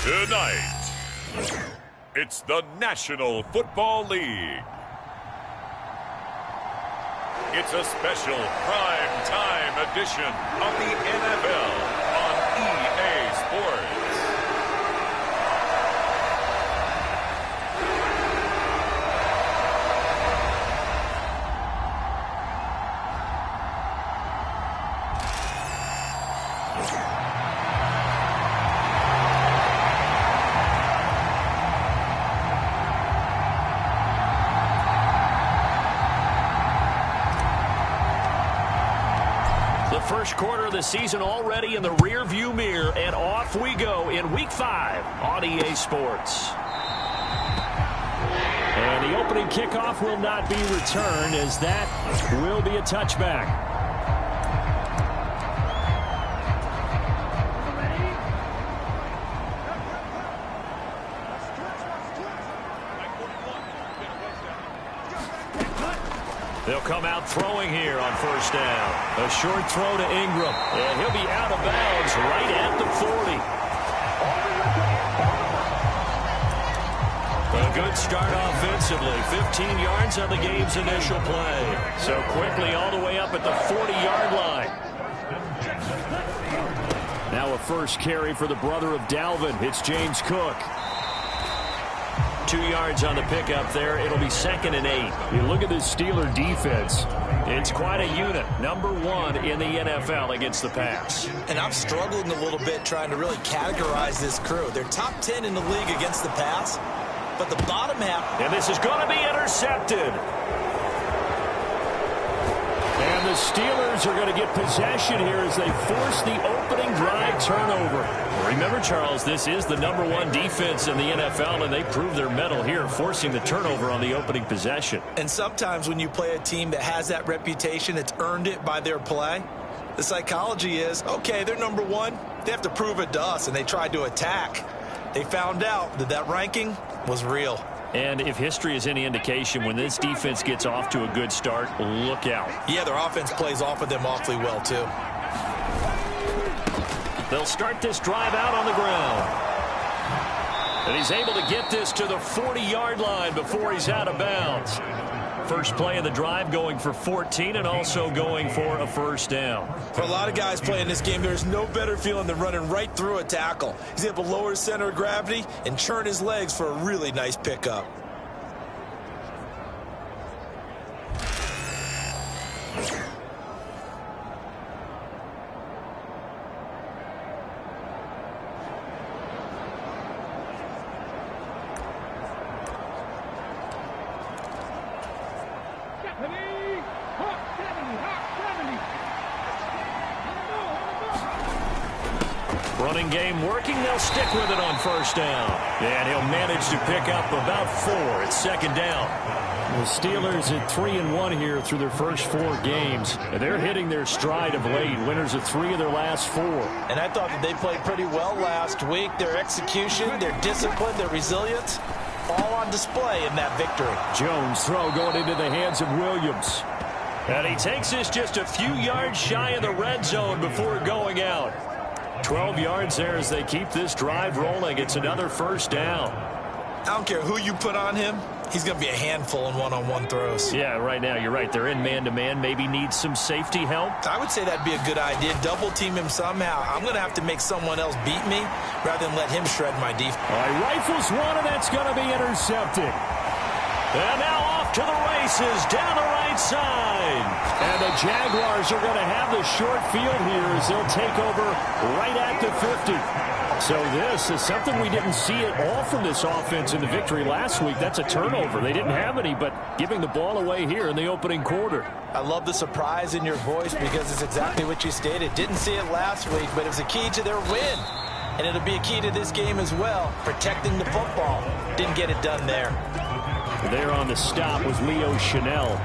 Tonight, it's the National Football League. It's a special prime time edition of the NFL on EA Sports. First quarter of the season already in the rear-view mirror, and off we go in Week 5 on EA Sports. And the opening kickoff will not be returned, as that will be a touchback. They'll come out throwing here on first down. A short throw to Ingram. And he'll be out of bounds right at the 40. A good start offensively. 15 yards on the game's initial play. So quickly all the way up at the 40-yard line. Now a first carry for the brother of Dalvin. It's James Cook. 2 yards on the pickup there. It'll be 2nd and 8. You look at this Steeler defense. It's quite a unit. #1 in the NFL against the pass. And I'm struggling a little bit trying to really categorize this crew. They're top 10 in the league against the pass, but the bottom half. And this is going to be intercepted. And the Steelers are going to get possession here as they force the opening drive turnover. Remember, Charles, this is the #1 defense in the NFL, and they prove their mettle here, forcing the turnover on the opening possession. And sometimes when you play a team that has that reputation, it's earned it by their play. The psychology is, okay, they're #1. They have to prove it to us, and they tried to attack. They found out that that ranking was real. And if history is any indication, when this defense gets off to a good start, look out. Yeah, their offense plays off of them awfully well, too. They'll start this drive out on the ground. And he's able to get this to the 40-yard line before he's out of bounds. First play of the drive going for 14 and also going for a first down. For a lot of guys playing this game, there's no better feeling than running right through a tackle. He's able to lower his center of gravity and churn his legs for a really nice pickup. Running game working. They'll stick with it on first down. And he'll manage to pick up about 4. It's 2nd down. The Steelers at 3-1 here through their first 4 games. They're hitting their stride of late. Winners of 3 of their last 4. And I thought that they played pretty well last week. Their execution, their discipline, their resilience, all on display in that victory. Jones' throw going into the hands of Williams. And he takes this just a few yards shy of the red zone before going out. 12 yards there as they keep this drive rolling. It's another first down. I don't care who you put on him. He's going to be a handful in one-on-one throws. Yeah, right now, you're right. They're in man-to-man. Maybe needs some safety help. I would say that'd be a good idea. Double team him somehow. I'm going to have to make someone else beat me rather than let him shred my defense. All right, rifles one, and that's going to be intercepted. And now off to the races down the right side. And the Jaguars are going to have the short field here as they'll take over right at the 50. So this is something we didn't see at all from this offense in the victory last week. That's a turnover. They didn't have any, but giving the ball away here in the opening quarter. I love the surprise in your voice because it's exactly what you stated. Didn't see it last week, but it was a key to their win. And it'll be a key to this game as well, protecting the football. Didn't get it done there. There on the stop was Leo Chanel.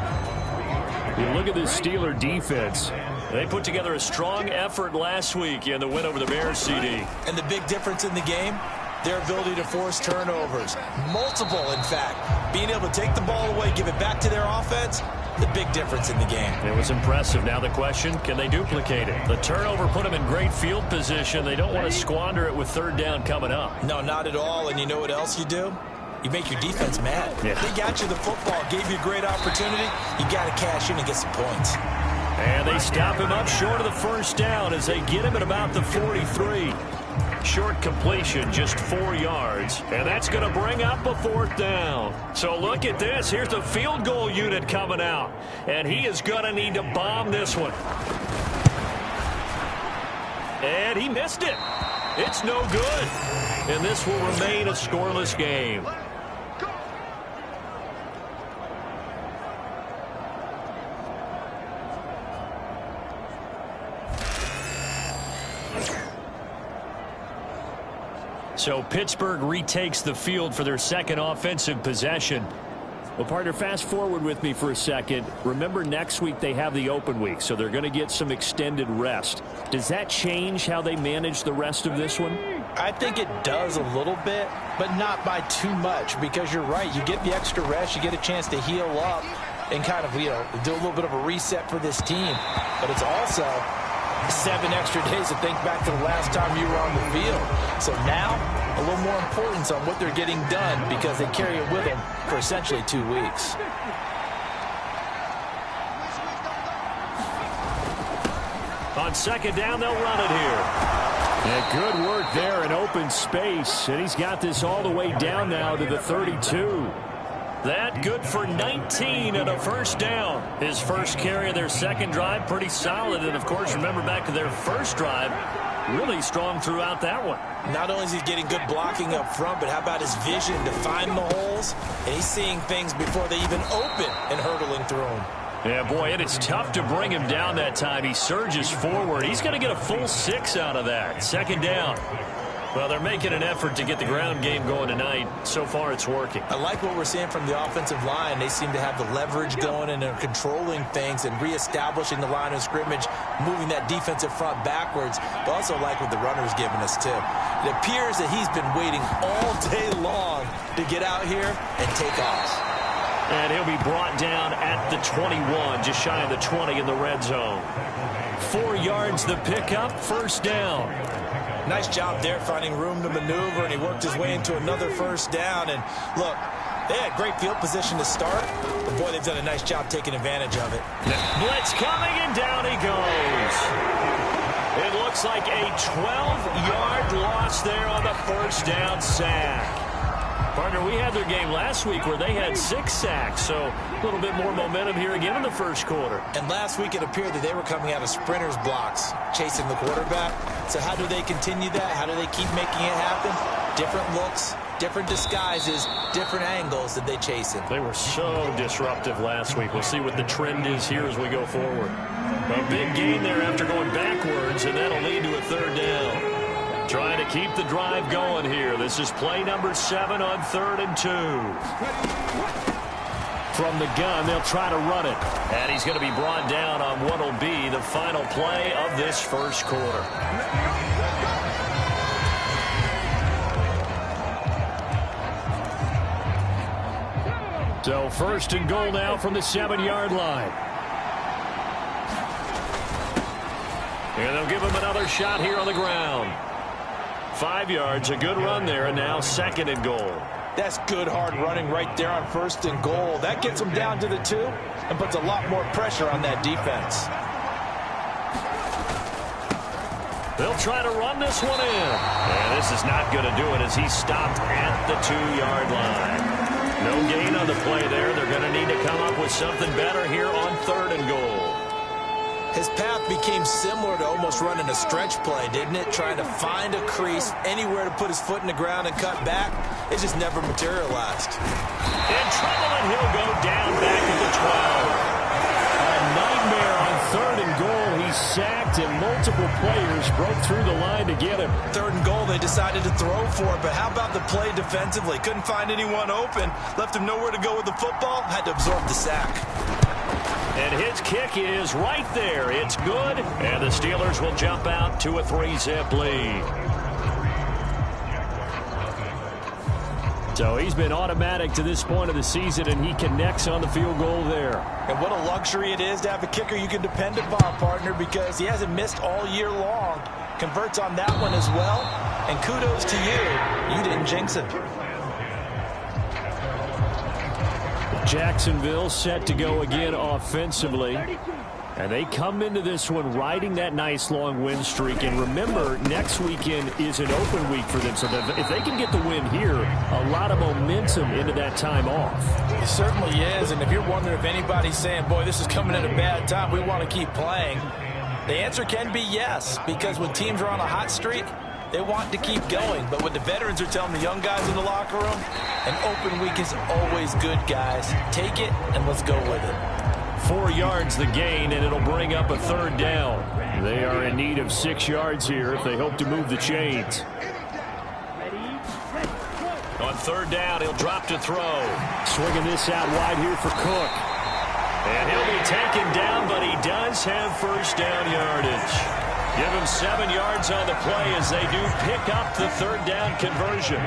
You look at this Steeler defense. They put together a strong effort last week in the win over the Bears, CD. And the big difference in the game, their ability to force turnovers. Multiple, in fact. Being able to take the ball away, give it back to their offense, the big difference in the game. It was impressive. Now the question, can they duplicate it? The turnover put them in great field position. They don't want to squander it with 3rd down coming up. No, not at all. And you know what else you do? You make your defense mad. Yeah. They got you the football, gave you a great opportunity. You got to cash in and get some points. And they stop him up short of the first down as they get him at about the 43. Short completion, just 4 yards. And that's going to bring up a 4th down. So look at this. Here's the field goal unit coming out. And he is going to need to bomb this one. And he missed it. It's no good. And this will remain a scoreless game. So Pittsburgh retakes the field for their second offensive possession. Well, partner, fast forward with me for a second. Remember, next week they have the open week, so they're going to get some extended rest. Does that change how they manage the rest of this one? I think it does a little bit, but not by too much, because you're right. You get the extra rest, you get a chance to heal up and kind of, do a little bit of a reset for this team. But it's also 7 extra days to think back to the last time you were on the field. So now, a little more importance on what they're getting done because they carry it with them for essentially 2 weeks. On second down, they'll run it here. Yeah, good work there in open space, and he's got this all the way down now to the 32. That good for 19 and a first down. His first carry of their second drive, pretty solid. And, of course, remember back to their first drive, really strong throughout that one. Not only is he getting good blocking up front, but how about his vision to find the holes? And he's seeing things before they even open and hurtling through them. Yeah, boy, and it's tough to bring him down that time. He surges forward. He's going to get a full 6 out of that. Second down. Well, they're making an effort to get the ground game going tonight. So far, it's working. I like what we're seeing from the offensive line. They seem to have the leverage going and are controlling things and reestablishing the line of scrimmage, moving that defensive front backwards. But also like what the runner's giving us, too. It appears that he's been waiting all day long to get out here and take off. And he'll be brought down at the 21, just shy of the 20 in the red zone. 4 yards the pickup, first down. Nice job there finding room to maneuver, and he worked his way into another first down. And look, they had great field position to start, but boy, they've done a nice job taking advantage of it. Blitz coming, and down he goes. It looks like a 12-yard loss there on the first down sack. Partner, we had their game last week where they had 6 sacks, so a little bit more momentum here again in the first quarter. And last week it appeared that they were coming out of sprinters blocks, chasing the quarterback. So how do they continue that? How do they keep making it happen? Different looks, different disguises, different angles that they chase him. They were so disruptive last week. We'll see what the trend is here as we go forward. A big gain there after going backwards, and that'll lead to a third down. Trying to keep the drive going here. This is play number 7 on 3rd and 2. From the gun, they'll try to run it. And he's going to be brought down on what will be the final play of this first quarter. So 1st and goal now from the 7-yard line. And they'll give him another shot here on the ground. 5 yards, a good run there, and now 2nd and goal. That's good hard running right there on 1st and goal. That gets them down to the 2 and puts a lot more pressure on that defense. They'll try to run this one in. And this is not going to do it as he's stopped at the 2-yard line. No gain on the play there. They're going to need to come up with something better here on 3rd and goal. His path became similar to almost running a stretch play, didn't it? Trying to find a crease, anywhere to put his foot in the ground and cut back. It just never materialized. In trouble, and he'll go down back at the 12. A nightmare on 3rd and goal. He's sacked, and multiple players broke through the line to get him. 3rd and goal, they decided to throw for it, but how about the play defensively? Couldn't find anyone open. Left him nowhere to go with the football. Had to absorb the sack. And his kick is right there. It's good. And the Steelers will jump out to a 3-zip lead. So he's been automatic to this point of the season, and he connects on the field goal there. And what a luxury it is to have a kicker you can depend upon, partner, because he hasn't missed all year long. Converts on that one as well. And kudos to you. You didn't jinx him. Jacksonville set to go again offensively. And they come into this one riding that nice long win streak. And remember, next weekend is an open week for them. So if they can get the win here, a lot of momentum into that time off. It certainly is. And if you're wondering if anybody's saying, boy, this is coming at a bad time, we want to keep playing, the answer can be yes. Because when teams are on a hot streak, they want to keep going. But what the veterans are telling the young guys in the locker room, an open week is always good, guys. Take it, and let's go with it. 4 yards the gain, and it'll bring up a 3rd down. They are in need of 6 yards here if they hope to move the chains. On On third down, he'll drop to throw. Swinging this out wide here for Cook. And he'll be taken down, but he does have first down yardage. Give him 7 yards on the play as they do pick up the third down conversion.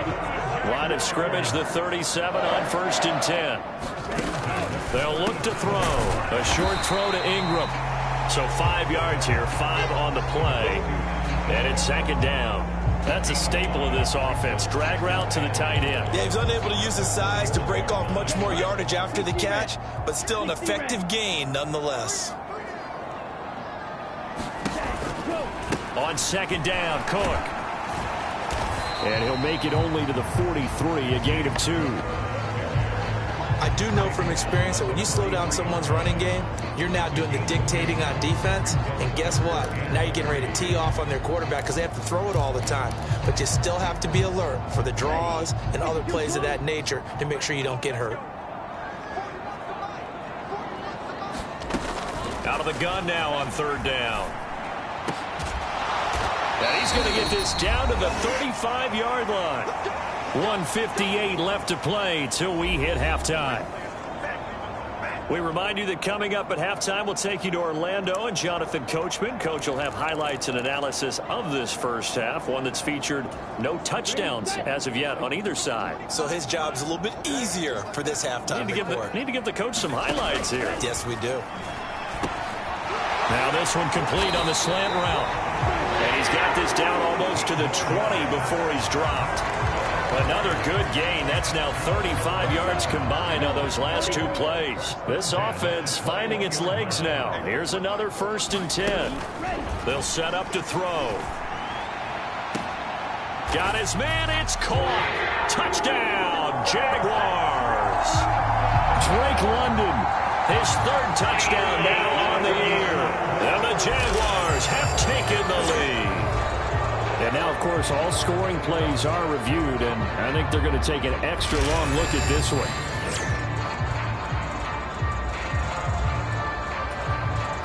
Line of scrimmage, the 37 on 1st and 10. They'll look to throw. A short throw to Ingram. So 5 yards here, 5 on the play. And it's 2nd down. That's a staple of this offense. Drag route to the tight end. Yeah, he's unable to use his size to break off much more yardage after the catch, but still an effective gain nonetheless. On 2nd down, Cook. And he'll make it only to the 43, a gain of 2. I do know from experience that when you slow down someone's running game, you're now doing the dictating on defense. And guess what? Now you're getting ready to tee off on their quarterback because they have to throw it all the time. But you still have to be alert for the draws and other plays of that nature to make sure you don't get hurt. Out of the gun now on 3rd down. And he's going to get this down to the 35-yard line. 1:58 left to play till we hit halftime. We remind you that coming up at halftime, we'll take you to Orlando and Jonathan Coachman. Coach will have highlights and analysis of this first half, one that's featured no touchdowns as of yet on either side. So his job's a little bit easier for this halftime report. Need to give the coach some highlights here. Yes, we do. Now this one complete on the slant route. And he's got this down almost to the 20 before he's dropped. Another good gain. That's now 35 yards combined on those last 2 plays. This offense finding its legs now. Here's another 1st and 10. They'll set up to throw. Got his man. It's caught. Touchdown, Jaguars. Drake London, his 3rd touchdown now on the year. And the Jaguars have taken the lead. And now, of course, all scoring plays are reviewed, and I think they're going to take an extra long look at this one.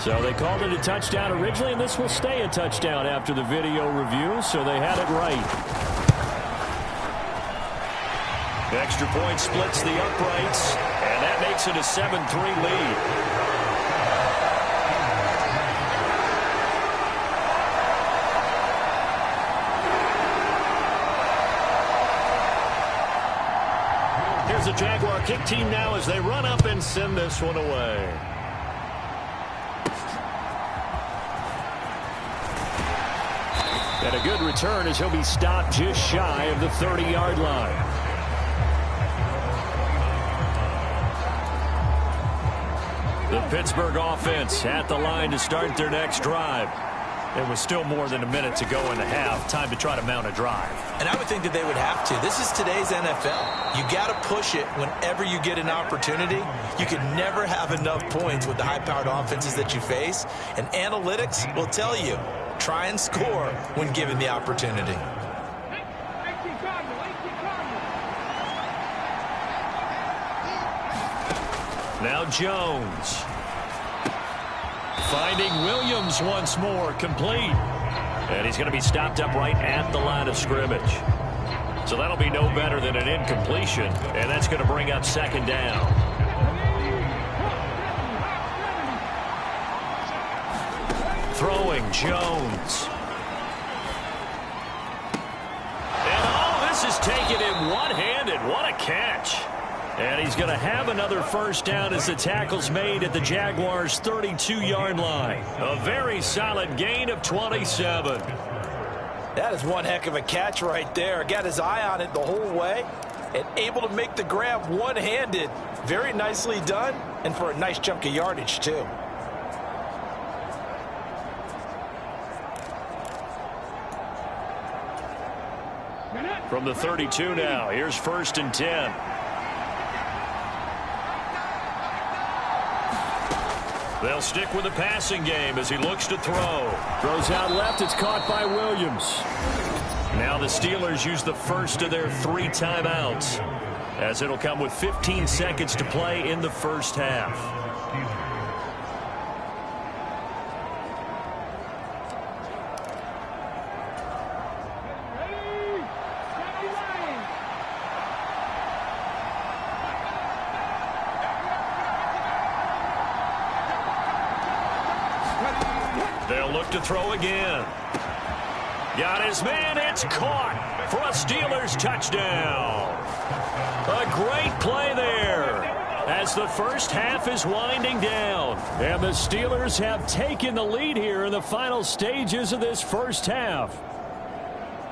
So they called it a touchdown originally, and this will stay a touchdown after the video review, so they had it right. The extra point splits the uprights, and that makes it a 7-3 lead. The Jaguar kick team now as they run up and send this one away. And a good return as he'll be stopped just shy of the 30-yard line. The Pittsburgh offense at the line to start their next drive. There was still more than a minute to go in the half. Time to try to mount a drive. And I would think that they would have to. This is today's NFL. You got to push it whenever you get an opportunity. You can never have enough points with the high-powered offenses that you face. And analytics will tell you, try and score when given the opportunity. Now Jones. Finding Williams once more, complete. And he's going to be stopped up right at the line of scrimmage. So that'll be no better than an incompletion, and that's going to bring up 2nd down. Throwing Jones. And oh, this is taken in one-handed. What a catch. And he's going to have another first down as the tackle's made at the Jaguars' 32-yard line. A very solid gain of 27. That is one heck of a catch right there. Got his eye on it the whole way and able to make the grab one-handed. Very nicely done, and for a nice chunk of yardage, too. From the 32 now, here's 1st and 10. They'll stick with the passing game as he looks to throw. Throws out left. It's caught by Williams. Now the Steelers use the first of their 3 timeouts, as it'll come with 15 seconds to play in the first half. look to throw again. Got his man. It's caught for a Steelers touchdown. A great play there as the first half is winding down. And the Steelers have taken the lead here in the final stages of this first half.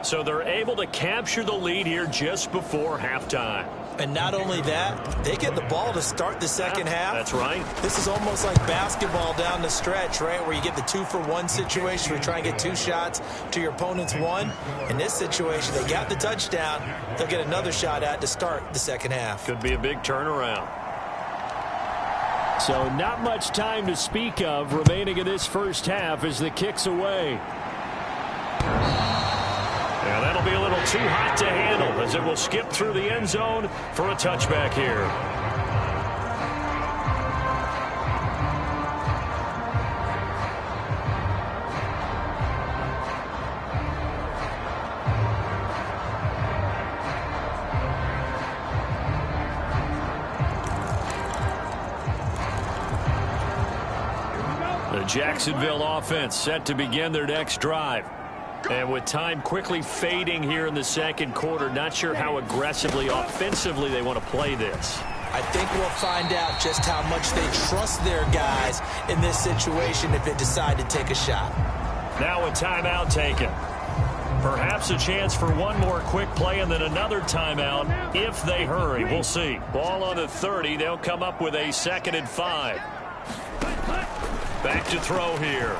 So they're able to capture the lead here just before halftime. And not only that, they get the ball to start the second half. That's right. This is almost like basketball down the stretch, right, where you get the 2-for-1 situation where you try and get 2 shots to your opponent's 1. In this situation, they got the touchdown. They'll get another shot at to start the second half. Could be a big turnaround. So not much time to speak of remaining in this first half as the kick's away. Yeah, that'll be a little too hot to handle as it will skip through the end zone for a touchback here. The Jacksonville offense set to begin their next drive. And with time quickly fading here in the second quarter, not sure how aggressively, offensively they want to play this. I think we'll find out just how much they trust their guys in this situation if they decide to take a shot. Now a timeout taken. Perhaps a chance for one more quick play and then another timeout if they hurry. We'll see. Ball on the 30. They'll come up with a 2nd and 5. Back to throw here.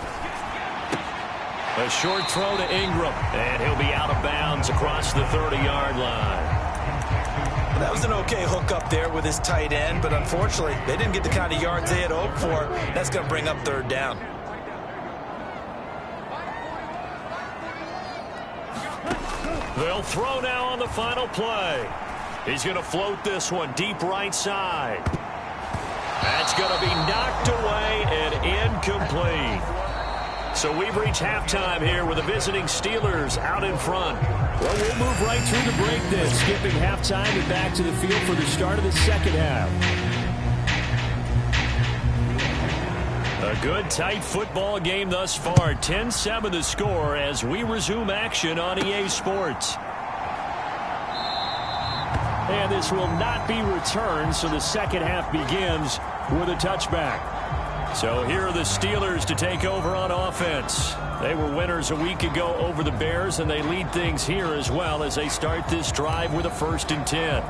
A short throw to Ingram, and he'll be out of bounds across the 30-yard line. That was an okay hook up there with his tight end, but unfortunately, they didn't get the kind of yards they had hoped for. That's going to bring up 3rd down. They'll throw now on the final play. He's going to float this one deep right side. That's going to be knocked away and incomplete. So we've reached halftime here with the visiting Steelers out in front. Well, we'll move right through the break then, skipping halftime and back to the field for the start of the second half. A good, tight football game thus far. 10-7 the score as we resume action on EA Sports. And this will not be returned, so the second half begins with a touchback. So here are the Steelers to take over on offense. They were winners a week ago over the Bears, and they lead things here as well as they start this drive with a 1st and 10.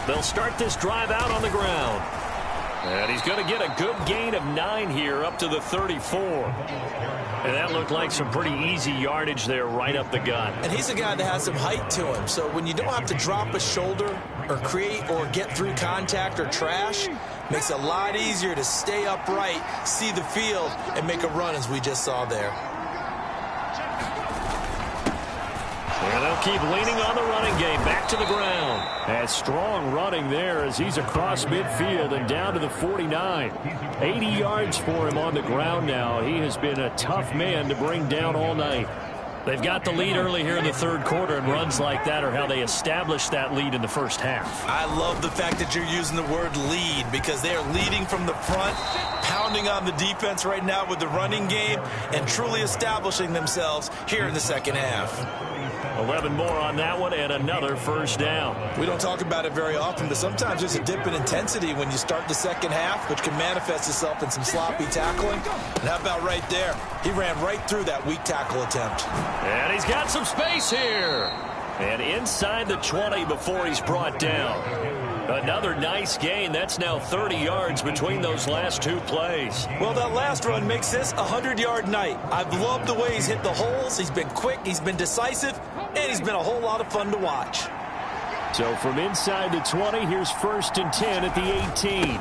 They'll start this drive out on the ground. And he's going to get a good gain of 9 here up to the 34. And that looked like some pretty easy yardage there right up the gut. And he's a guy that has some height to him. So when you don't have to drop a shoulder or create or get through contact or trash, makes it a lot easier to stay upright, see the field, and make a run as we just saw there. And they'll keep leaning on the running game. Back to the ground. And strong running there as he's across midfield and down to the 49. 80 yards for him on the ground now. He has been a tough man to bring down all night. They've got the lead early here in the third quarter, and runs like that are how they establish that lead in the first half. I love the fact that you're using the word lead because they are leading from the front, pounding on the defense right now with the running game, and truly establishing themselves here in the second half. 11 more on that one and another 1st down. We don't talk about it very often, but sometimes there's a dip in intensity when you start the second half, which can manifest itself in some sloppy tackling. And how about right there? He ran right through that weak tackle attempt. And he's got some space here. And inside the 20 before he's brought down. Another nice gain. That's now 30 yards between those last 2 plays. Well, that last run makes this a 100-yard night. I've loved the way he's hit the holes. He's been quick. He's been decisive. And he's been a whole lot of fun to watch. So from inside the 20, here's 1st and 10 at the 18.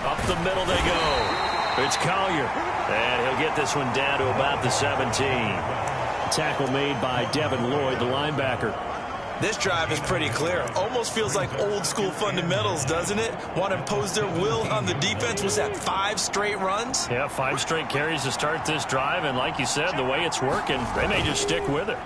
Up the middle they go. It's Collier. And he'll get this one down to about the 17. Tackle made by Devin Lloyd, the linebacker. This drive is pretty clear. Almost feels like old school fundamentals, doesn't it? Want to impose their will on the defense. Was that 5 straight runs? Yeah, 5 straight carries to start this drive. And like you said, the way it's working, they may just stick with it.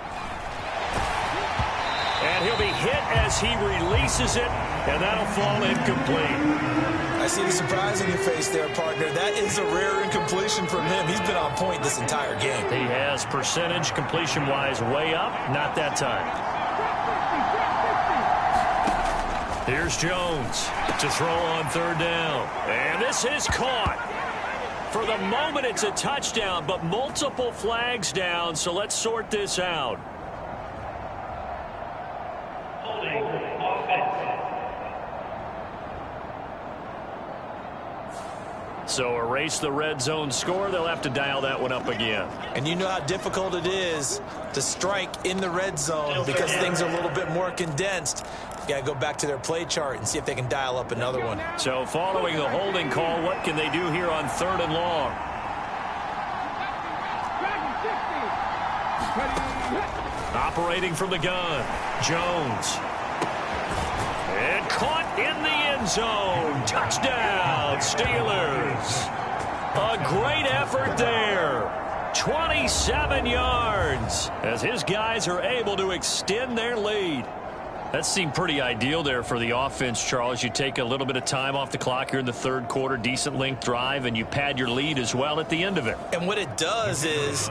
And he'll be hit as he releases it, and that'll fall incomplete. I see the surprise in your face there, partner. That is a rare incompletion from him. He's been on point this entire game. He has percentage completion-wise way up. Not that time. Here's Jones to throw on third down. And this is caught. For the moment, it's a touchdown, but multiple flags down, so let's sort this out. So erase the red zone score. They'll have to dial that one up again. And you know how difficult it is to strike in the red zone because things are a little bit more condensed. You got to go back to their play chart and see if they can dial up another one. So following the holding call, what can they do here on third and long? Operating from the gun, Jones. And caught in the end zone. Touchdown, Steelers. A great effort there. 27 yards as his guys are able to extend their lead. That seemed pretty ideal there for the offense, Charles. You take a little bit of time off the clock here in the third quarter, decent length drive, and you pad your lead as well at the end of it. And what it does is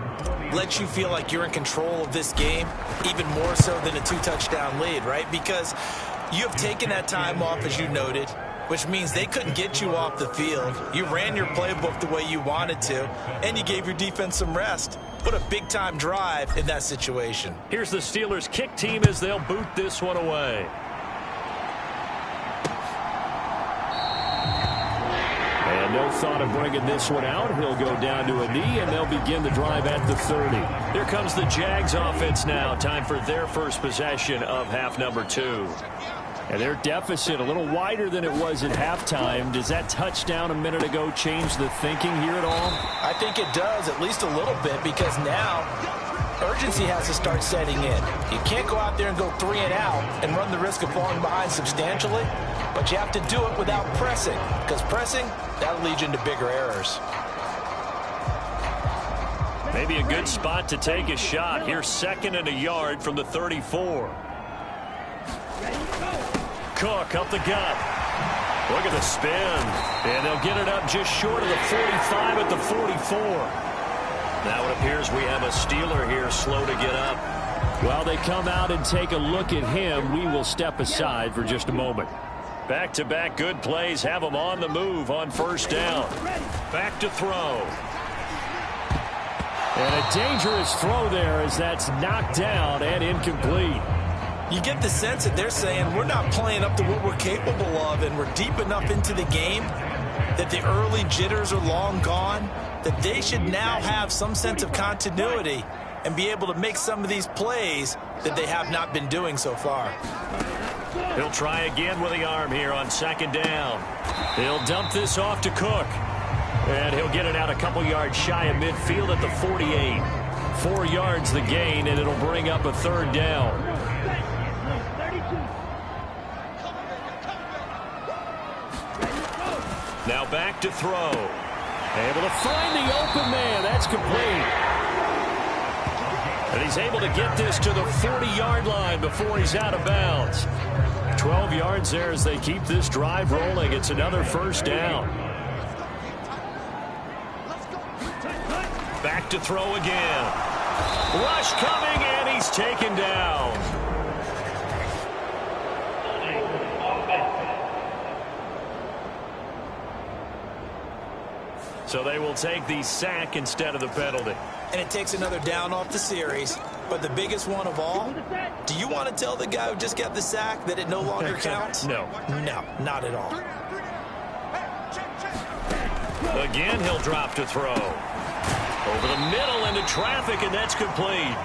let you feel like you're in control of this game, even more so than a two-touchdown lead, right? Because you have taken that time off, as you noted, which means they couldn't get you off the field. You ran your playbook the way you wanted to, and you gave your defense some rest. Put a big-time drive in that situation. Here's the Steelers kick team as they'll boot this one away. And no thought of bringing this one out. He'll go down to a knee, and they'll begin the drive at the 30. Here comes the Jags offense now. Time for their first possession of half number 2. And their deficit a little wider than it was at halftime. Does that touchdown a minute ago change the thinking here at all? I think it does, at least a little bit, because now urgency has to start setting in. You can't go out there and go 3 and out and run the risk of falling behind substantially, but you have to do it without pressing, because pressing, that'll lead you into bigger errors. Maybe a good spot to take a shot. Here's 2nd and a yard from the 34. Cook up the gut. Look at the spin. And they'll get it up just short of the 45 at the 44. Now it appears we have a Steeler here slow to get up. While they come out and take a look at him, we will step aside for just a moment. Back-to-back good plays have them on the move on first down. Back to throw. And a dangerous throw there as that's knocked down and incomplete. You get the sense that they're saying we're not playing up to what we're capable of, and we're deep enough into the game that the early jitters are long gone, that they should now have some sense of continuity and be able to make some of these plays that they have not been doing so far. He'll try again with the arm here on 2nd down. He'll dump this off to Cook. And he'll get it out a couple yards shy of midfield at the 48. 4 yards the gain, and it'll bring up a 3rd down. Now back to throw. Able to find the open man. That's complete. And he's able to get this to the 40-yard line before he's out of bounds. 12 yards there as they keep this drive rolling. It's another 1st down. Back to throw again. Rush coming, and he's taken down. So they will take the sack instead of the penalty. And it takes another down off the series. But the biggest one of all, do you want to tell the guy who just got the sack that it no longer counts? No. No, not at all. Again, he'll drop to throw. Over the middle into traffic, and that's complete.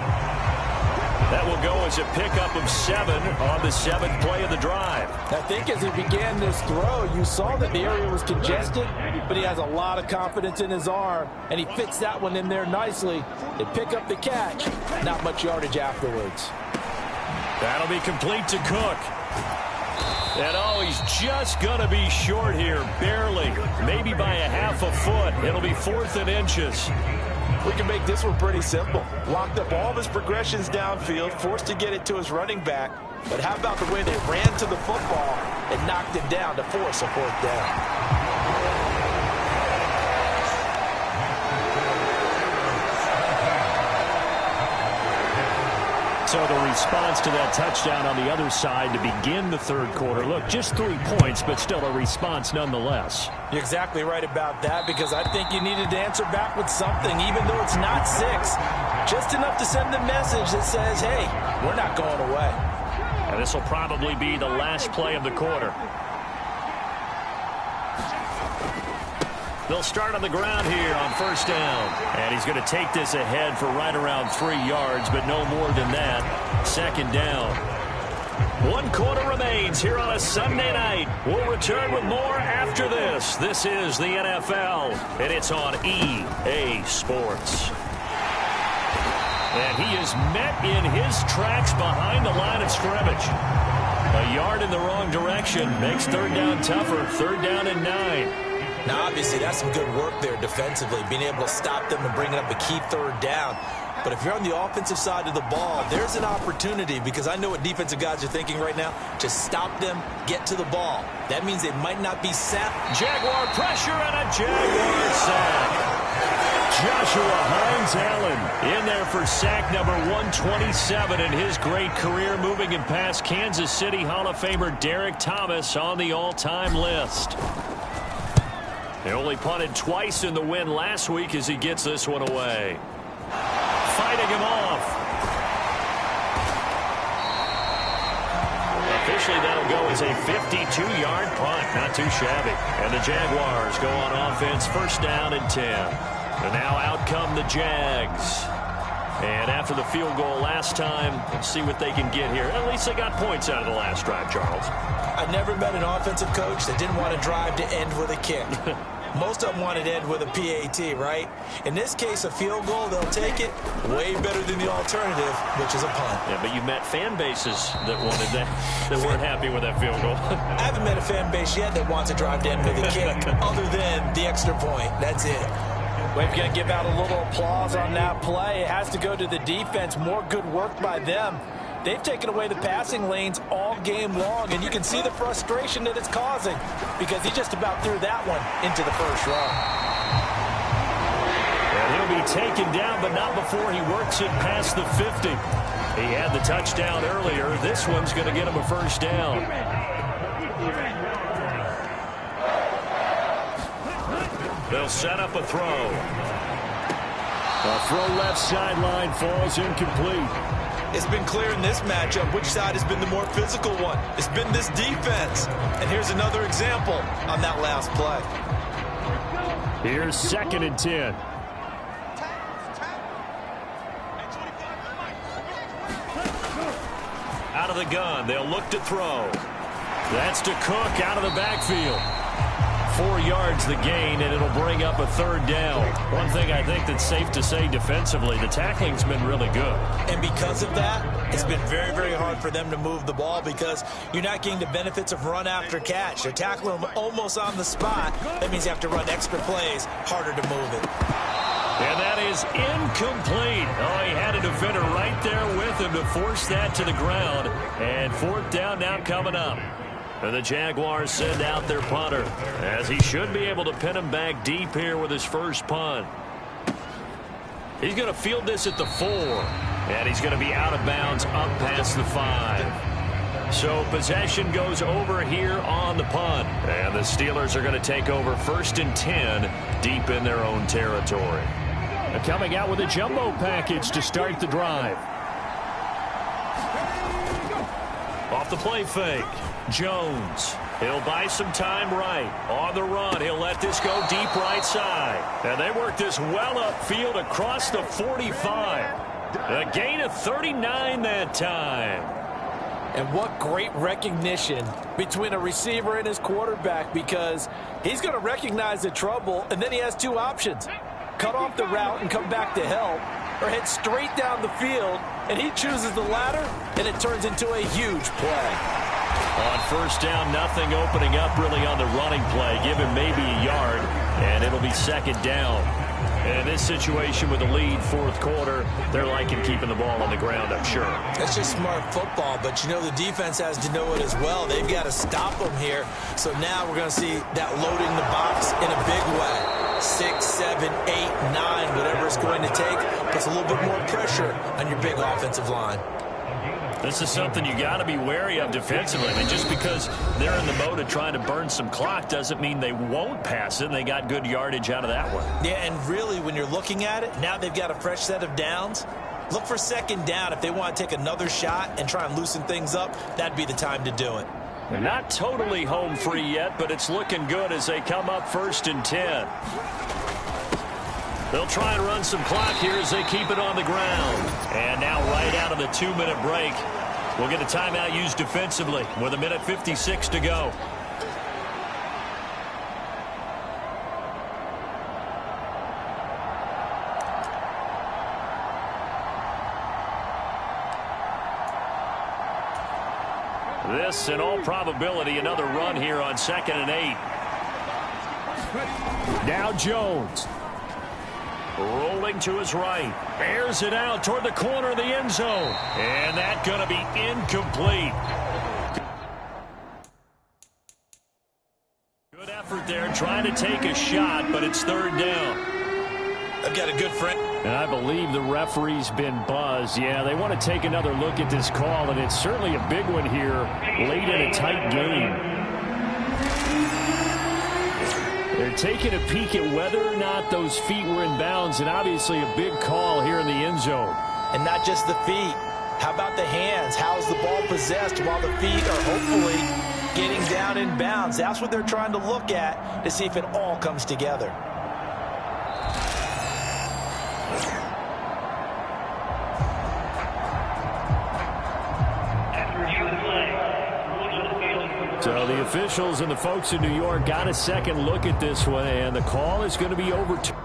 That will go as a pickup of 7 on the 7th play of the drive. I think as he began this throw, you saw that the area was congested, but he has a lot of confidence in his arm, and he fits that one in there nicely. They pick up the catch, not much yardage afterwards. That'll be complete to Cook. And oh, he's just going to be short here, barely, maybe by a half a foot. It'll be 4th and inches. We can make this one pretty simple. Locked up all of his progressions downfield, forced to get it to his running back. But how about the way they ran to the football and knocked him down to force a fourth down? So the response to that touchdown on the other side to begin the third quarter. Look, just 3 points, but still a response nonetheless. You're exactly right about that, because I think you needed to answer back with something, even though it's not 6. Just enough to send the message that says, hey, we're not going away. And this will probably be the last play of the quarter. They'll start on the ground here on first down. And he's going to take this ahead for right around 3 yards, but no more than that. Second down. 1 quarter remains here on a Sunday night. We'll return with more after this. This is the NFL, and it's on EA Sports. And he is met in his tracks behind the line of scrimmage. A yard in the wrong direction makes third down tougher. Third down and 9. Now, obviously, that's some good work there defensively, being able to stop them and bringing up a key third down. But if you're on the offensive side of the ball, there's an opportunity, because I know what defensive guys are thinking right now. Just stop them, get to the ball. That means they might not be sacked. Jaguar pressure and a Jaguar sack. Joshua Hines-Allen in there for sack number 127 in his great career, moving it past Kansas City Hall of Famer Derek Thomas on the all-time list. They only punted twice in the win last week as he gets this one away. Fighting him off. Officially, that'll go as a 52-yard punt. Not too shabby. And the Jaguars go on offense, first down and 10. And now out come the Jags. And after the field goal last time, let's see what they can get here. At least they got points out of the last drive, Charles. I never met an offensive coach that didn't want to drive to end with a kick. Most of them wanted to end with a PAT, right? In this case, a field goal, they'll take it. Way better than the alternative, which is a punt. Yeah, but you met fan bases that wanted that, that weren't happy with that field goal. I haven't met a fan base yet that wants to drive to end with a kick, other than the extra point. That's it. We're going to give out a little applause on that play. It has to go to the defense. More good work by them. They've taken away the passing lanes all game long, and you can see the frustration that it's causing, because he just about threw that one into the first row. And he'll be taken down, but not before he works it past the 50. He had the touchdown earlier. This one's going to get him a first down. They'll set up a throw. A throw left sideline falls incomplete. It's been clear in this matchup which side has been the more physical one. It's been this defense. And here's another example on that last play. Here's second and 10. Out of the gun, they'll look to throw. That's to Cook out of the backfield. 4 yards the gain, and it'll bring up a third down. One thing I think that's safe to say defensively, the tackling's been really good. And because of that, it's been very, very hard for them to move the ball, because you're not getting the benefits of run after catch. They're tackling them almost on the spot. That means you have to run extra plays, harder to move it. And that is incomplete. Oh, he had a defender right there with him to force that to the ground. And fourth down now coming up. And the Jaguars send out their punter, as he should be able to pin him back deep here with his first punt. He's going to field this at the 4, and he's going to be out of bounds up past the 5. So possession goes over here on the punt, and the Steelers are going to take over first and 10 deep in their own territory. And coming out with a jumbo package to start the drive. Off the play fake. Jones. He'll buy some time right. On the run, he'll let this go deep right side. And they work this well upfield across the 45. A gain of 39 that time. And what great recognition between a receiver and his quarterback, because he's going to recognize the trouble, and then he has 2 options. Cut off the route and come back to help, or head straight down the field, and he chooses the latter, and it turns into a huge play. On first down, nothing opening up really on the running play. Give him maybe a yard, and it'll be second down. In this situation with the lead, fourth quarter, they're liking keeping the ball on the ground, I'm sure. That's just smart football, but you know the defense has to know it as well. They've got to stop them here. So now we're going to see that loading the box in a big way. 6, 7, 8, 9, whatever it's going to take, puts a little bit more pressure on your big offensive line. This is something you got to be wary of defensively. I mean, just because they're in the mode of trying to burn some clock doesn't mean they won't pass it. And they got good yardage out of that one. Yeah, and really, when you're looking at it, now they've got a fresh set of downs. Look for second down. If they want to take another shot and try and loosen things up, that'd be the time to do it. They're not totally home free yet, but it's looking good as they come up 1st and 10. They'll try and run some clock here as they keep it on the ground. And now right out of the 2-minute break, we'll get a timeout used defensively with 1:56 to go. This, in all probability, another run here on 2nd and 8. Now Jones. Rolling to his right. Airs it out toward the corner of the end zone. And that's going to be incomplete. Good effort there trying to take a shot, but it's 3rd down. I've got a good friend. And I believe the referee's been buzzed. Yeah, they want to take another look at this call, and it's certainly a big one here late in a tight game. They're taking a peek at whether or not those feet were in bounds, and obviously a big call here in the end zone. And not just the feet. How about the hands? How's the ball possessed while the feet are hopefully getting down in bounds? That's what they're trying to look at to see if it all comes together. So the officials and the folks in New York got a second look at this one, and the call is going to be overturned.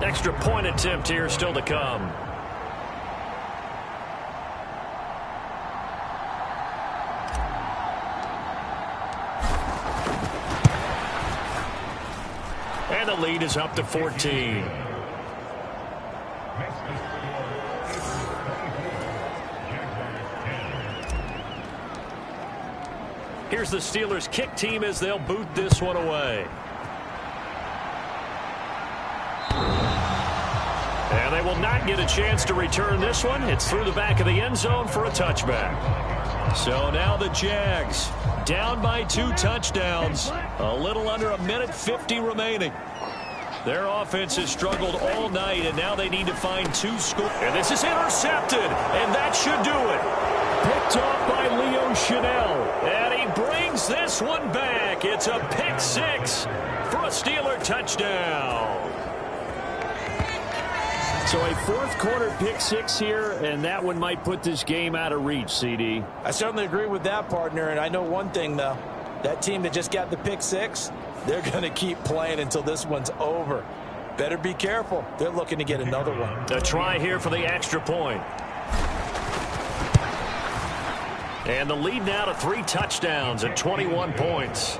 Extra point attempt here still to come. And the lead is up to 14. Here's the Steelers' kick team as they'll boot this one away. And they will not get a chance to return this one. It's through the back of the end zone for a touchback. So now the Jags down by 2 touchdowns. A little under 1:50 remaining. Their offense has struggled all night, and now they need to find 2 scores. And this is intercepted, and that should do it. Picked off by Leo Chanel, and he brings this one back. It's a pick 6 for a Steeler touchdown. So a fourth quarter pick 6 here, and that one might put this game out of reach, CD. I certainly agree with that, partner, and I know one thing, though. That team that just got the pick 6, they're going to keep playing until this one's over. Better be careful. They're looking to get another one. A try here for the extra point. And the lead now to 3 touchdowns at 21 points.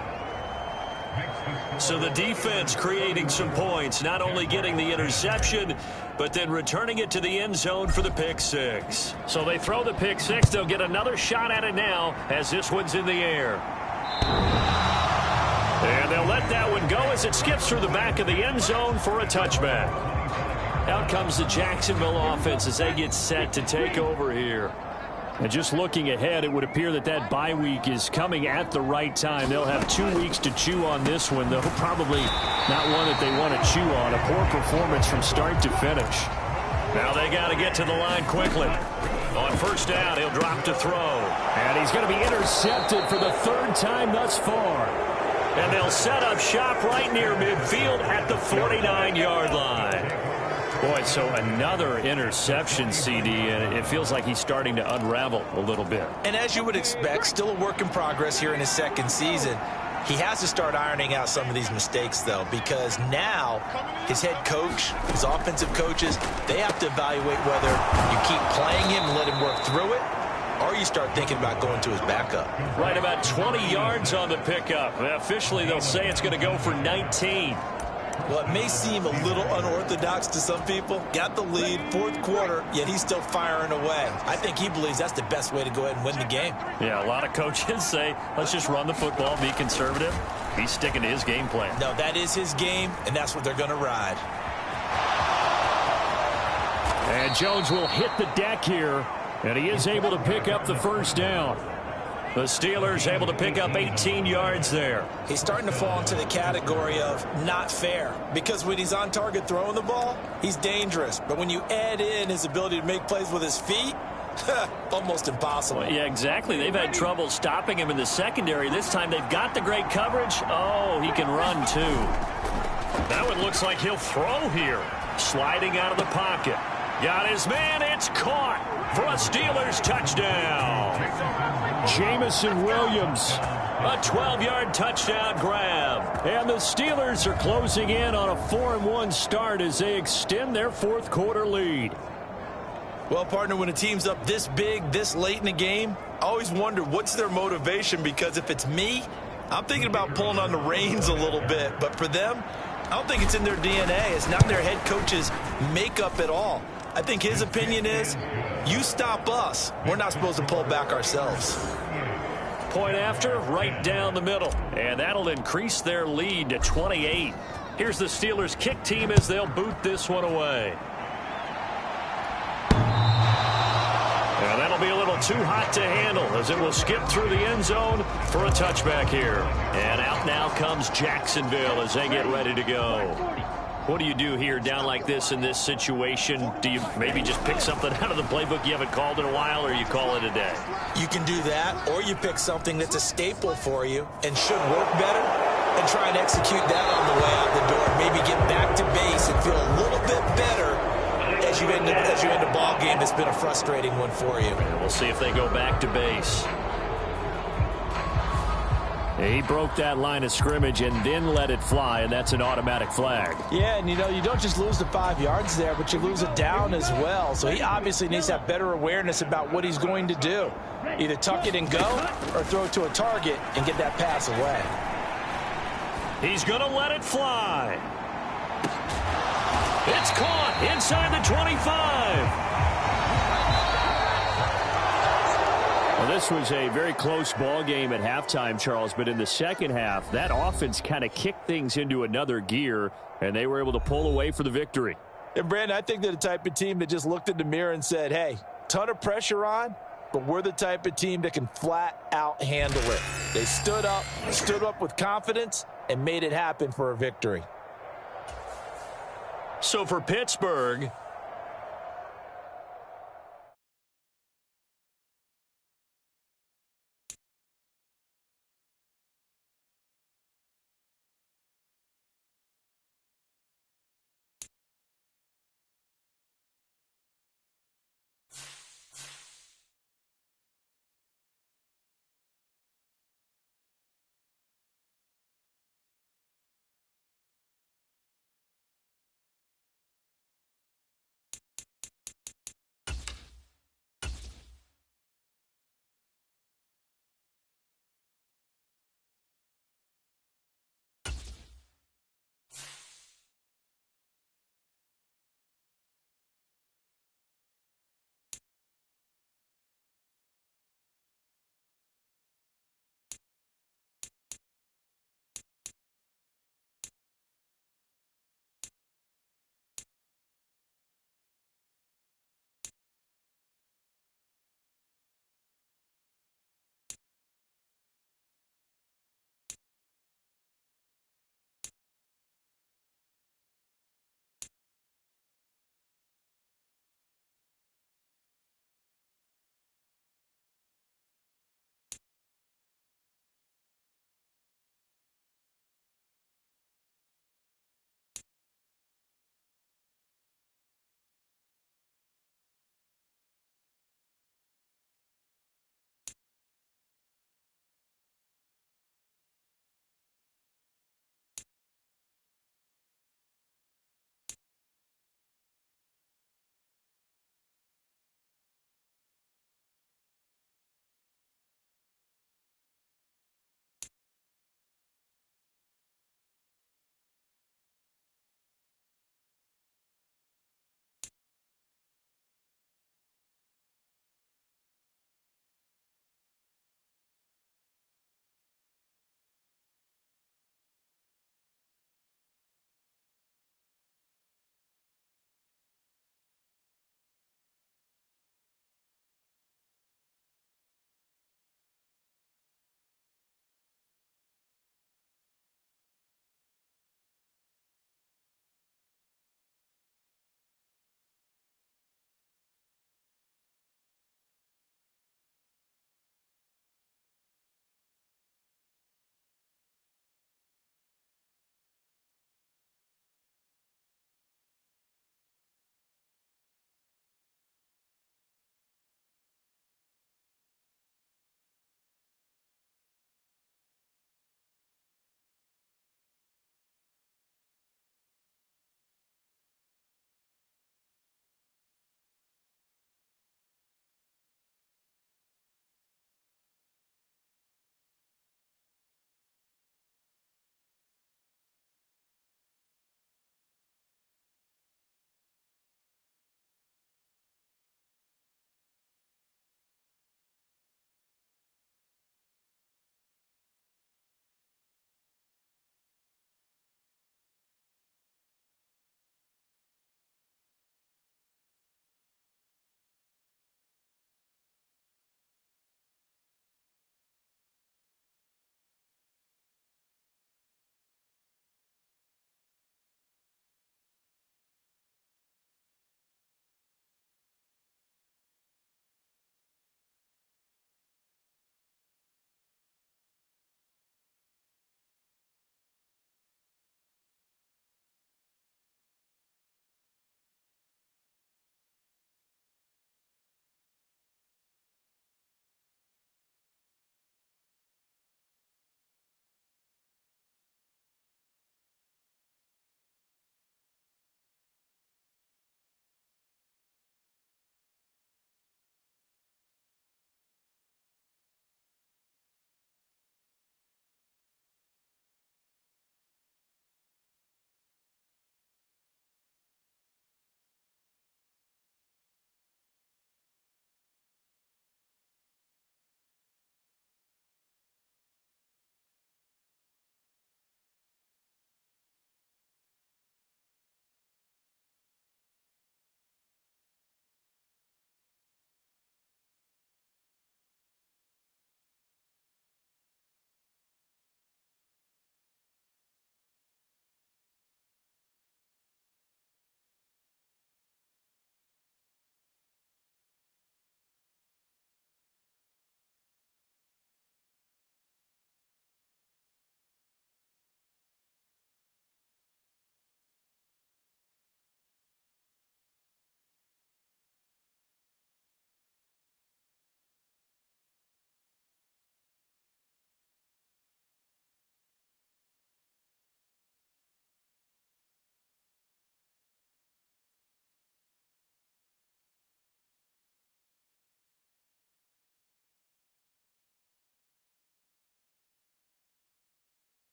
So the defense creating some points, not only getting the interception, but then returning it to the end zone for the pick 6. So they throw the pick 6. They'll get another shot at it now as this one's in the air. And they'll let that one go as it skips through the back of the end zone for a touchback. Out comes the Jacksonville offense as they get set to take over here. And just looking ahead, it would appear that that bye week is coming at the right time. They'll have 2 weeks to chew on this one, though probably not one that they want to chew on. A poor performance from start to finish. Now they got to get to the line quickly. On first down, he'll drop to throw. And he's going to be intercepted for the third time thus far. And they'll set up shop right near midfield at the 49-yard line. Boy, so another interception, CD, and it feels like he's starting to unravel a little bit. And as you would expect, still a work in progress here in his second season. He has to start ironing out some of these mistakes, though, because now his head coach, his offensive coaches, they have to evaluate whether you keep playing him and let him work through it, or you start thinking about going to his backup. Right about 20 yards on the pickup. Officially, they'll say it's going to go for 19. Well, it may seem a little unorthodox to some people. Got the lead, fourth quarter, yet he's still firing away. I think he believes that's the best way to go ahead and win the game. Yeah, a lot of coaches say, let's just run the football, be conservative. He's sticking to his game plan. No, that is his game, and that's what they're going to ride. And Jones will hit the deck here, and he is able to pick up the first down. The Steelers able to pick up 18 yards there. He's starting to fall into the category of not fair, because when he's on target throwing the ball, he's dangerous. But when you add in his ability to make plays with his feet, almost impossible. Well, yeah, exactly. They've had trouble stopping him in the secondary. This time they've got the great coverage. Oh, he can run too. That one looks like he'll throw here. Sliding out of the pocket. Got his man. It's caught for a Steelers touchdown. Jamison Williams, a 12-yard touchdown grab. And the Steelers are closing in on a 4-1 start as they extend their fourth quarter lead. Well, partner, when a team's up this big, this late in the game, I always wonder what's their motivation, because if it's me, I'm thinking about pulling on the reins a little bit. But for them, I don't think it's in their DNA. It's not their head coach's makeup at all. I think his opinion is, you stop us, we're not supposed to pull back ourselves. Point after, right down the middle. And that'll increase their lead to 28. Here's the Steelers kick team as they'll boot this one away. And that'll be a little too hot to handle as it will skip through the end zone for a touchback here. And out now comes Jacksonville as they get ready to go. What do you do here down like this in this situation? Do you maybe just pick something out of the playbook you haven't called in a while, or you call it a day? You can do that, or you pick something that's a staple for you and should work better and try and execute that on the way out the door. Maybe get back to base and feel a little bit better as you end a ball game that's been a frustrating one for you. And we'll see if they go back to base. He broke that line of scrimmage and then let it fly, and that's an automatic flag. Yeah, and you know, you don't just lose the 5 yards there, but you lose it down as well. So he obviously needs to have better awareness about what he's going to do. Either tuck it and go or throw it to a target and get that pass away. He's going to let it fly. It's caught inside the 25. Well, this was a very close ball game at halftime, Charles, but in the second half, that offense kind of kicked things into another gear, and they were able to pull away for the victory. And, Brandon, I think they're the type of team that just looked in the mirror and said, hey, ton of pressure on, but we're the type of team that can flat out handle it. They stood up with confidence and made it happen for a victory. So for Pittsburgh,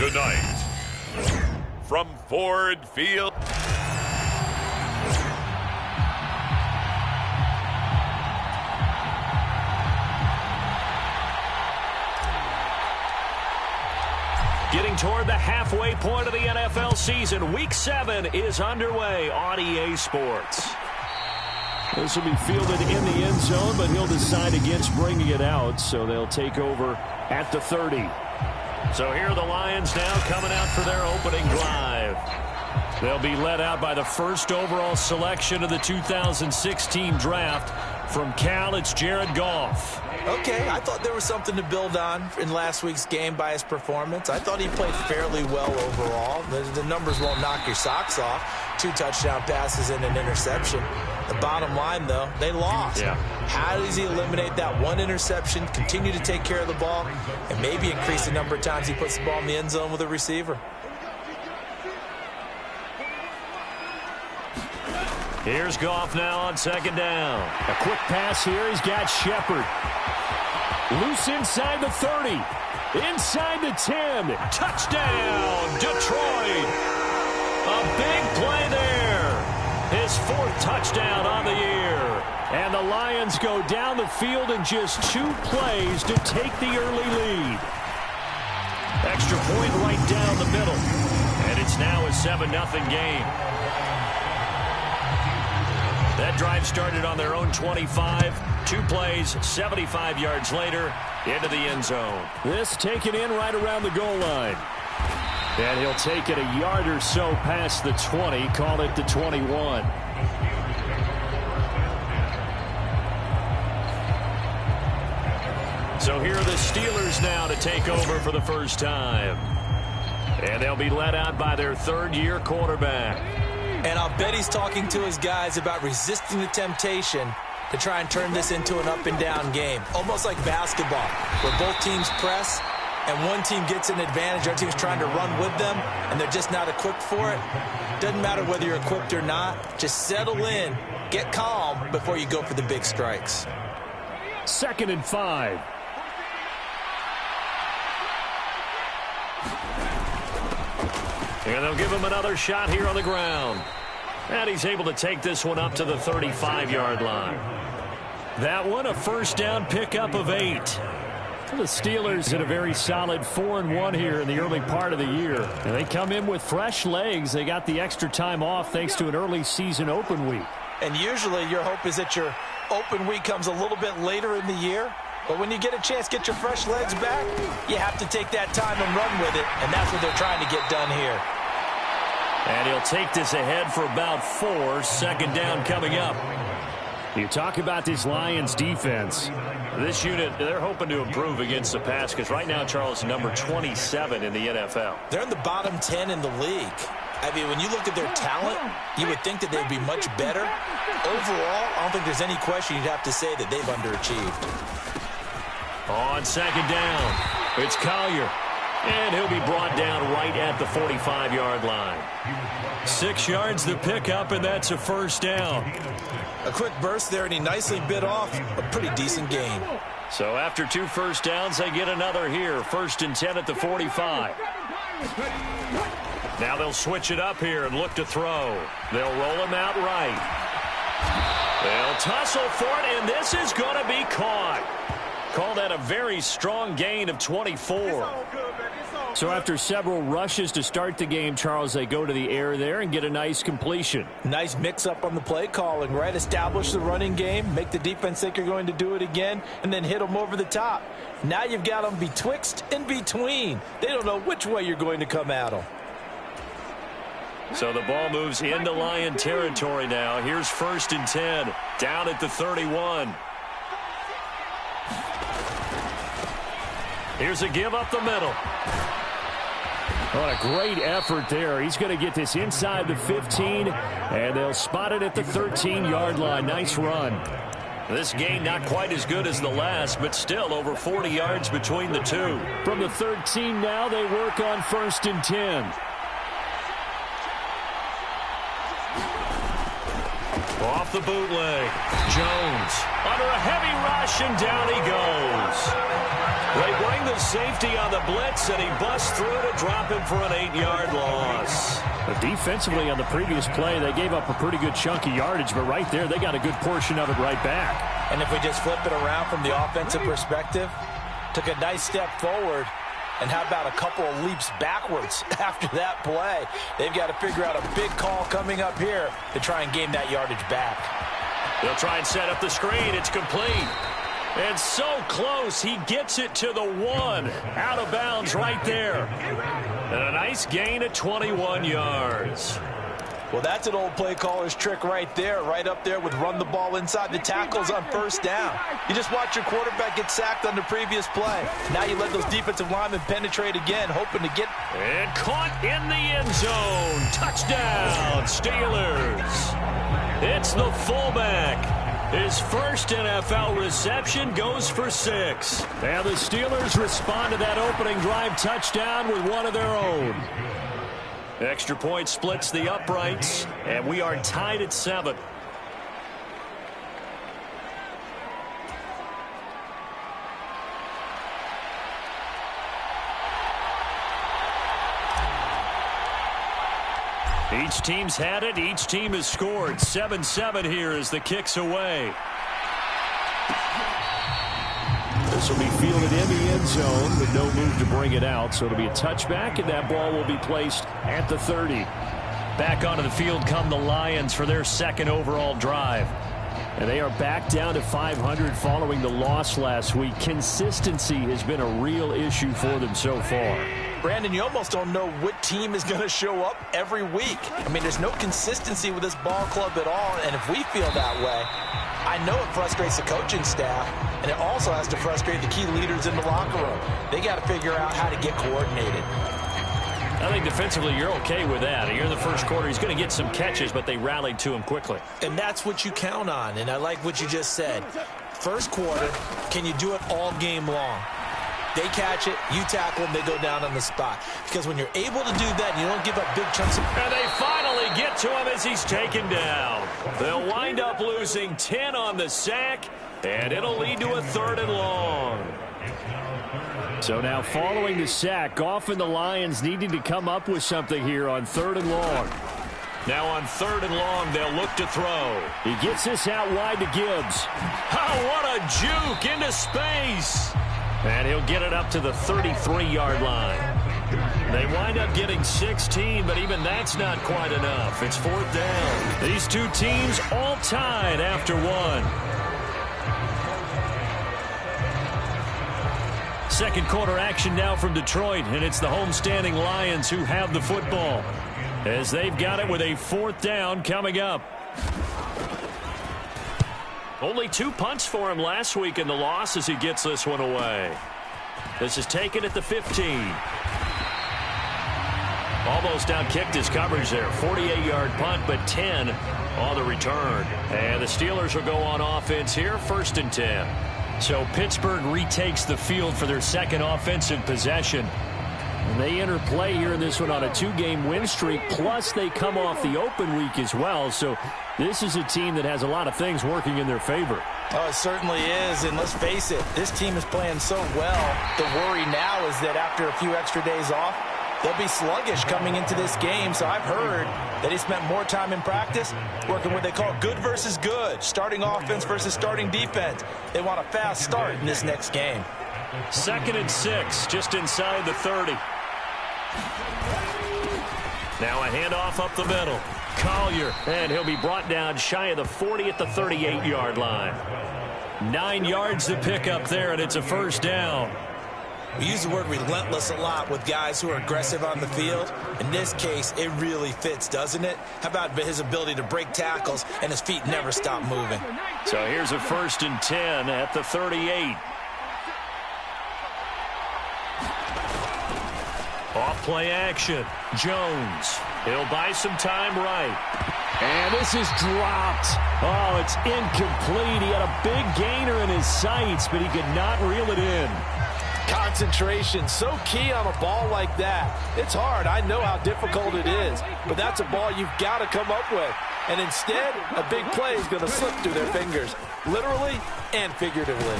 Tonight, from Ford Field. Getting toward the halfway point of the NFL season, Week 7 is underway on EA Sports. This will be fielded in the end zone, but he'll decide against bringing it out, so they'll take over at the 30. So here are the Lions now coming out for their opening drive. They'll be led out by the first overall selection of the 2016 draft. From Cal, it's Jared Goff. Okay, I thought there was something to build on in last week's game by his performance. I thought he played fairly well overall. The numbers won't knock your socks off. 2 touchdown passes and an interception. The bottom line, though, they lost. Yeah. How does he eliminate that 1 interception, continue to take care of the ball, and maybe increase the number of times he puts the ball in the end zone with a receiver? Here's Goff now on second down. A quick pass here. He's got Shepard. Loose inside the 30. Inside the 10. Touchdown, Detroit. A big play there. His 4th touchdown on the year. And the Lions go down the field in just 2 plays to take the early lead. Extra point right down the middle. And it's now a 7-0 game. That drive started on their own 25. 2 plays, 75 yards later, into the end zone. This taken in right around the goal line. And he'll take it a yard or so past the 20, call it the 21. So here are the Steelers now to take over for the first time. And they'll be led out by their 3rd-year quarterback. And I'll bet he's talking to his guys about resisting the temptation to try and turn this into an up-and-down game. Almost like basketball, where both teams press, and one team gets an advantage, our team's trying to run with them, and they're just not equipped for it. Doesn't matter whether you're equipped or not. Just settle in, get calm before you go for the big strikes. 2nd and 5. And they'll give him another shot here on the ground. And he's able to take this one up to the 35-yard line. That one, a first down pickup of 8. The Steelers had a very solid 4-1 here in the early part of the year. And they come in with fresh legs. They got the extra time off thanks to an early season open week. And usually your hope is that your open week comes a little bit later in the year. But when you get a chance to get your fresh legs back, you have to take that time and run with it. And that's what they're trying to get done here. And he'll take this ahead for about 4. 2nd down coming up. You talk about this Lions defense. This unit, they're hoping to improve against the pass because right now, Charles, number 27 in the NFL. They're in the bottom 10 in the league. I mean, when you look at their talent, you would think that they'd be much better. Overall, I don't think there's any question you'd have to say that they've underachieved. On 2nd down, it's Collier. And he'll be brought down right at the 45-yard line. 6 yards the pickup, and that's a first down. A quick burst there, and he nicely bit off a pretty decent gain. So after 2 first downs, they get another here. 1st and 10 at the 45. Now they'll switch it up here and look to throw. They'll roll him out right. They'll tussle for it, and this is going to be caught. Call that a very strong gain of 24. So after several rushes to start the game, Charles, they go to the air there and get a nice completion. Nice mix-up on the play calling, right? Establish the running game, make the defense think you're going to do it again, and then hit them over the top. Now you've got them betwixt and between. They don't know which way you're going to come at them. So the ball moves into Lion territory now. Here's 1st and 10, down at the 31. Here's a give up the middle. What a great effort there. He's going to get this inside the 15, and they'll spot it at the 13-yard line. Nice run. This gain not quite as good as the last, but still over 40 yards between the two. From the 13 now, they work on 1st and 10. Off the bootleg. Jones under a heavy rush, and down he goes. They bring the safety on the blitz, and he busts through to drop him for an 8-yard loss. But defensively on the previous play, they gave up a pretty good chunk of yardage, but right there, they got a good portion of it right back. And if we just flip it around from the offensive perspective, took a nice step forward, and how about a couple of leaps backwards after that play? They've got to figure out a big call coming up here to try and gain that yardage back. They'll try and set up the screen. It's complete. And so close, he gets it to the 1. Out of bounds right there. And a nice gain of 21 yards. Well, that's an old play caller's trick right there, right up there with run the ball inside the tackles on first down. You just watch your quarterback get sacked on the previous play. Now you let those defensive linemen penetrate again, hoping to get... And caught in the end zone. Touchdown, Steelers. It's the fullback. His first NFL reception goes for 6. And the Steelers respond to that opening drive touchdown with one of their own. Extra point splits the uprights, and we are tied at 7. Each team's had it. Each team has scored. 7-7 here as the kick's away. This will be fielded in the end zone with no move to bring it out. So it'll be a touchback, and that ball will be placed at the 30. Back onto the field come the Lions for their second overall drive. And they are back down to 500 following the loss last week. Consistency has been a real issue for them so far. Brandon, you almost don't know what team is going to show up every week. I mean, there's no consistency with this ball club at all, and if we feel that way, I know it frustrates the coaching staff, and it also has to frustrate the key leaders in the locker room. They got to figure out how to get coordinated. I think defensively you're okay with that. Here in the first quarter, he's going to get some catches, but they rallied to him quickly. And that's what you count on, and I like what you just said. First quarter, can you do it all game long? They catch it, you tackle them, they go down on the spot. Because when you're able to do that, you don't give up big chunks of... And they finally get to him as he's taken down. They'll wind up losing 10 on the sack, and it'll lead to a 3rd and long. So now following the sack, Goff and the Lions needing to come up with something here on 3rd and long. Now on 3rd and long, they'll look to throw. He gets this out wide to Gibbs. Oh, what a juke into space. And he'll get it up to the 33-yard line. They wind up getting 16, but even that's not quite enough. It's 4th down. These two teams all tied after 1. Second quarter action now from Detroit, and it's the homestanding Lions who have the football as they've got it with a 4th down coming up. Only 2 punts for him last week in the loss as he gets this one away. This is taken at the 15. Almost outkicked his coverage there. 48-yard punt, but 10 on the return. And the Steelers will go on offense here, 1st and 10. So Pittsburgh retakes the field for their second offensive possession. And they enter play here in this one on a 2-game win streak, plus they come off the open week as well. So this is a team that has a lot of things working in their favor. Oh, it certainly is, and let's face it, this team is playing so well. The worry now is that after a few extra days off, they'll be sluggish coming into this game. So I've heard that he spent more time in practice working what they call good versus good, starting offense versus starting defense. They want a fast start in this next game. 2nd and 6, just inside the 30. Now a handoff up the middle. Collier, and he'll be brought down shy of the 40 at the 38-yard line. 9 yards to pick up there, and it's a 1st down. We use the word relentless a lot with guys who are aggressive on the field. In this case, it really fits, doesn't it? How about his ability to break tackles and his feet never stop moving? So here's a 1st and 10 at the 38. Off play action. Jones. He'll buy some time right. And this is dropped. Oh, it's incomplete. He had a big gainer in his sights, but he could not reel it in. Concentration, so key on a ball like that. It's hard. I know how difficult it is, but that's a ball you've got to come up with. And instead, a big play is going to slip through their fingers, literally and figuratively.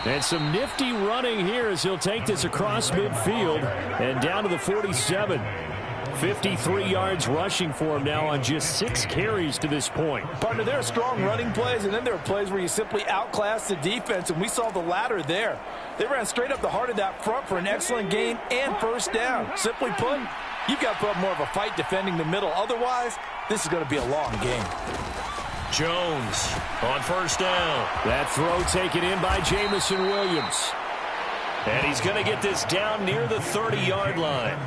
And some nifty running here as he'll take this across midfield and down to the 47. 53 yards rushing for him now on just 6 carries to this point. Partner, there are strong running plays, and then there are plays where you simply outclass the defense, and we saw the latter there. They ran straight up the heart of that front for an excellent gain and first down. Simply put, you've got to put up more of a fight defending the middle. Otherwise, this is going to be a long game. Jones on first down. That throw taken in by Jamison Williams. And he's going to get this down near the 30-yard line.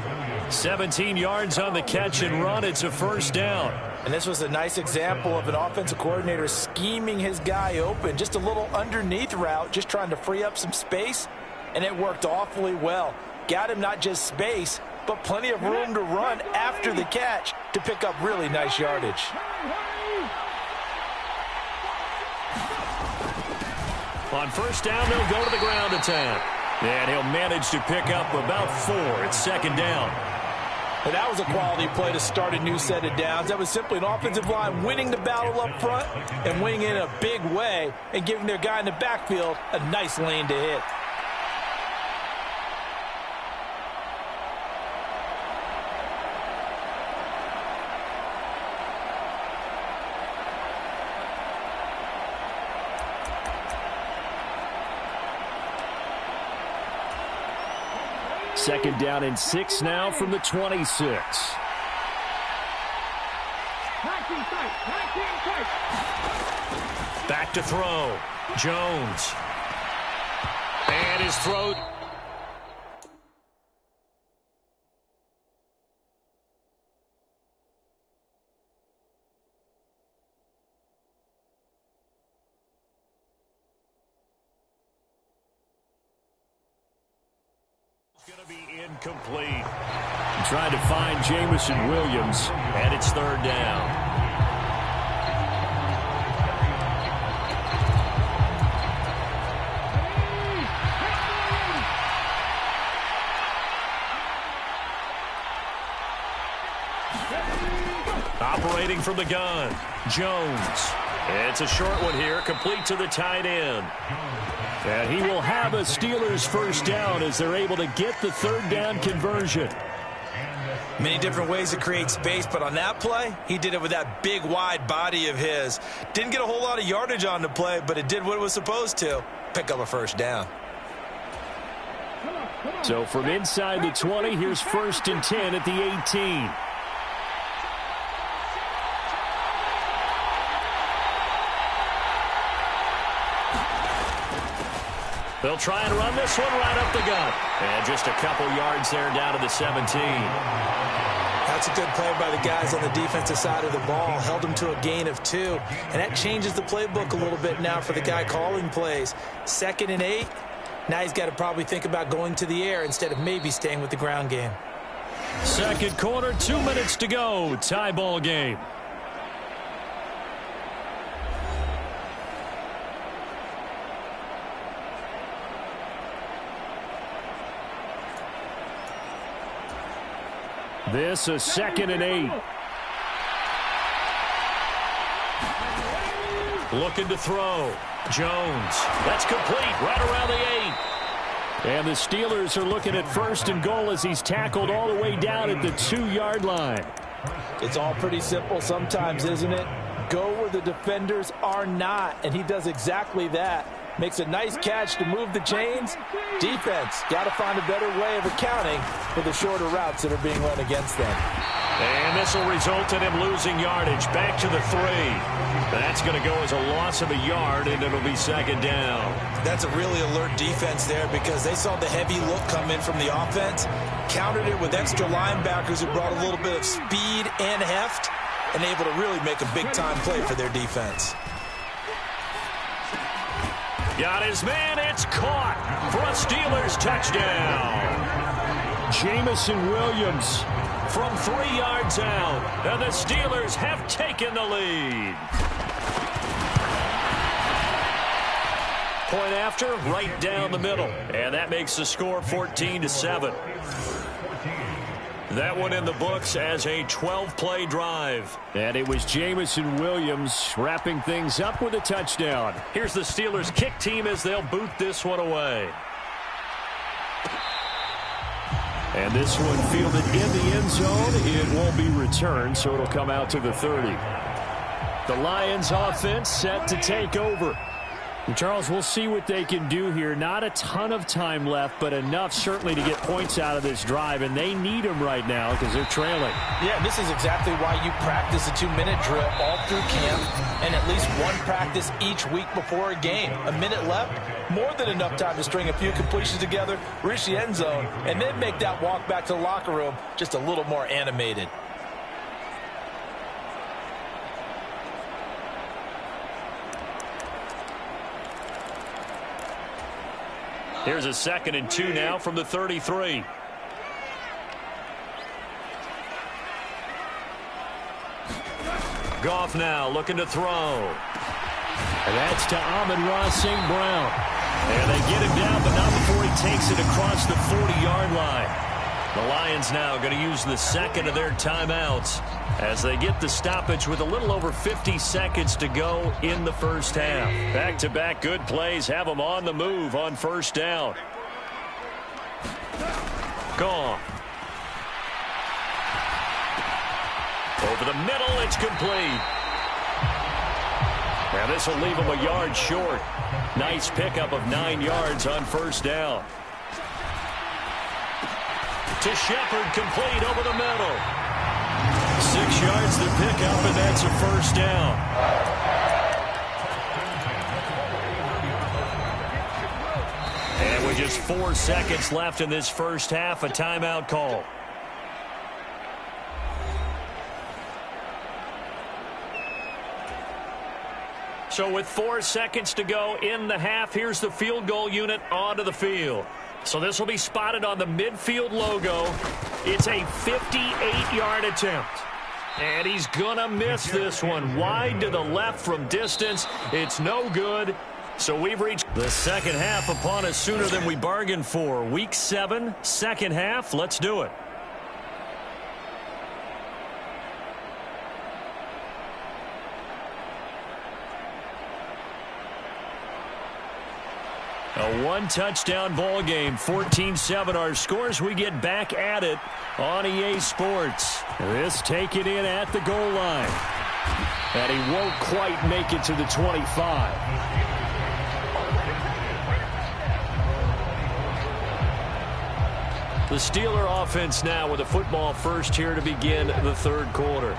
17 yards on the catch and run. It's a first down. And this was a nice example of an offensive coordinator scheming his guy open. Just a little underneath route, just trying to free up some space. And it worked awfully well. Got him not just space, but plenty of room to run after the catch to pick up really nice yardage. On first down, they'll go to the ground attack. And he'll manage to pick up about 4. It's second down. And that was a quality play to start a new set of downs. That was simply an offensive line winning the battle up front and winning it in a big way and giving their guy in the backfield a nice lane to hit. Second down and 6 now from the 26. Back to throw. Jones. And his throw. Going to be incomplete. Trying to find Jamison Williams, and it's third down. Operating from the gun, Jones. It's a short one here, complete to the tight end. And he will have a Steelers first down as they're able to get the third down conversion. Many different ways to create space, but on that play, he did it with that big, wide body of his. Didn't get a whole lot of yardage on the play, but it did what it was supposed to. Pick up a first down. So from inside the 20, here's 1st and 10 at the 18. They'll try and run this one right up the gut. And just a couple yards there down to the 17. That's a good play by the guys on the defensive side of the ball. Held them to a gain of 2. And that changes the playbook a little bit now for the guy calling plays. 2nd and 8. Now he's got to probably think about going to the air instead of maybe staying with the ground game. Second quarter, 2 minutes to go. Tie ball game. This a 2nd and 8. Looking to throw. Jones. That's complete right around the 8. And the Steelers are looking at 1st and goal as he's tackled all the way down at the 2-yard line. It's all pretty simple sometimes, isn't it? Go where the defenders are not, and he does exactly that. Makes a nice catch to move the chains. Defense got to find a better way of accounting for the shorter routes that are being run against them. And this will result in him losing yardage. Back to the 3. That's going to go as a loss of a yard, and it'll be 2nd down. That's a really alert defense there because they saw the heavy look come in from the offense, countered it with extra linebackers who brought a little bit of speed and heft, and able to really make a big-time play for their defense. Got his man. It's caught for a Steelers touchdown. Jamison Williams from 3 yards out. And the Steelers have taken the lead. Point after, right down the middle. And that makes the score 14-7. That one in the books as a 12-play drive. And it was Jameson Williams wrapping things up with a touchdown. Here's the Steelers' kick team as they'll boot this one away. And this one fielded in the end zone. It won't be returned, so it'll come out to the 30. The Lions offense set to take over. And Charles, we'll see what they can do here. Not a ton of time left, but enough certainly to get points out of this drive, and they need them right now because they're trailing. Yeah, this is exactly why you practice a 2-minute drill all through camp and at least one practice each week before a game. A minute left, more than enough time to string a few completions together, reach the end zone, and then make that walk back to the locker room just a little more animated. Here's a 2nd and 2 now from the 33. Goff now looking to throw. And that's to Amon-Ra St. Brown. And they get him down, but not before he takes it across the 40-yard line. The Lions now going to use the 2nd of their timeouts as they get the stoppage with a little over 50 seconds to go in the first half. Back-to-back good plays have them on the move on first down. Goff. Over the middle, it's complete. Now this will leave them a yard short. Nice pickup of 9 yards on first down. To Shepard, complete over the middle. 6 yards to pick up, and that's a first down. And with just 4 seconds left in this first half, a timeout call. So with 4 seconds to go in the half, here's the field goal unit onto the field. So this will be spotted on the midfield logo. It's a 58-yard attempt. And he's going to miss this one. Wide to the left from distance. It's no good. So we've reached the second half upon us sooner than we bargained for. Week 7, second half. Let's do it. A one-touchdown ball game, 14-7 our scores. We get back at it on EA Sports. This taken in at the goal line. And he won't quite make it to the 25. The Steeler offense now with a football first here to begin the third quarter.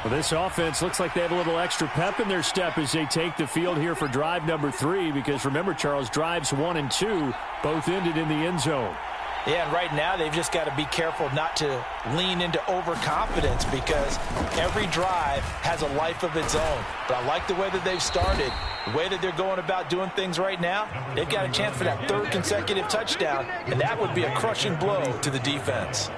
Well, this offense looks like they have a little extra pep in their step as they take the field here for drive number 3, because remember, Charles, drives 1 and 2 both ended in the end zone. Yeah, and right now they've just got to be careful not to lean into overconfidence, because every drive has a life of its own. But I like the way that they've started, the way that they're going about doing things right now. They've got a chance for that 3rd consecutive touchdown, and that would be a crushing blow to the defense.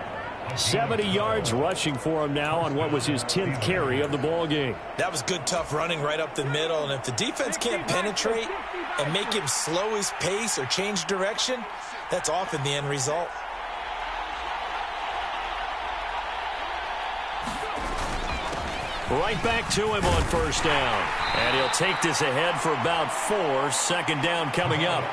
70 yards rushing for him now on what was his 10th carry of the ball game. That was good, tough running right up the middle. And if the defense can't penetrate and make him slow his pace or change direction, that's often the end result. Right back to him on first down. And he'll take this ahead for about 4. Second down coming up.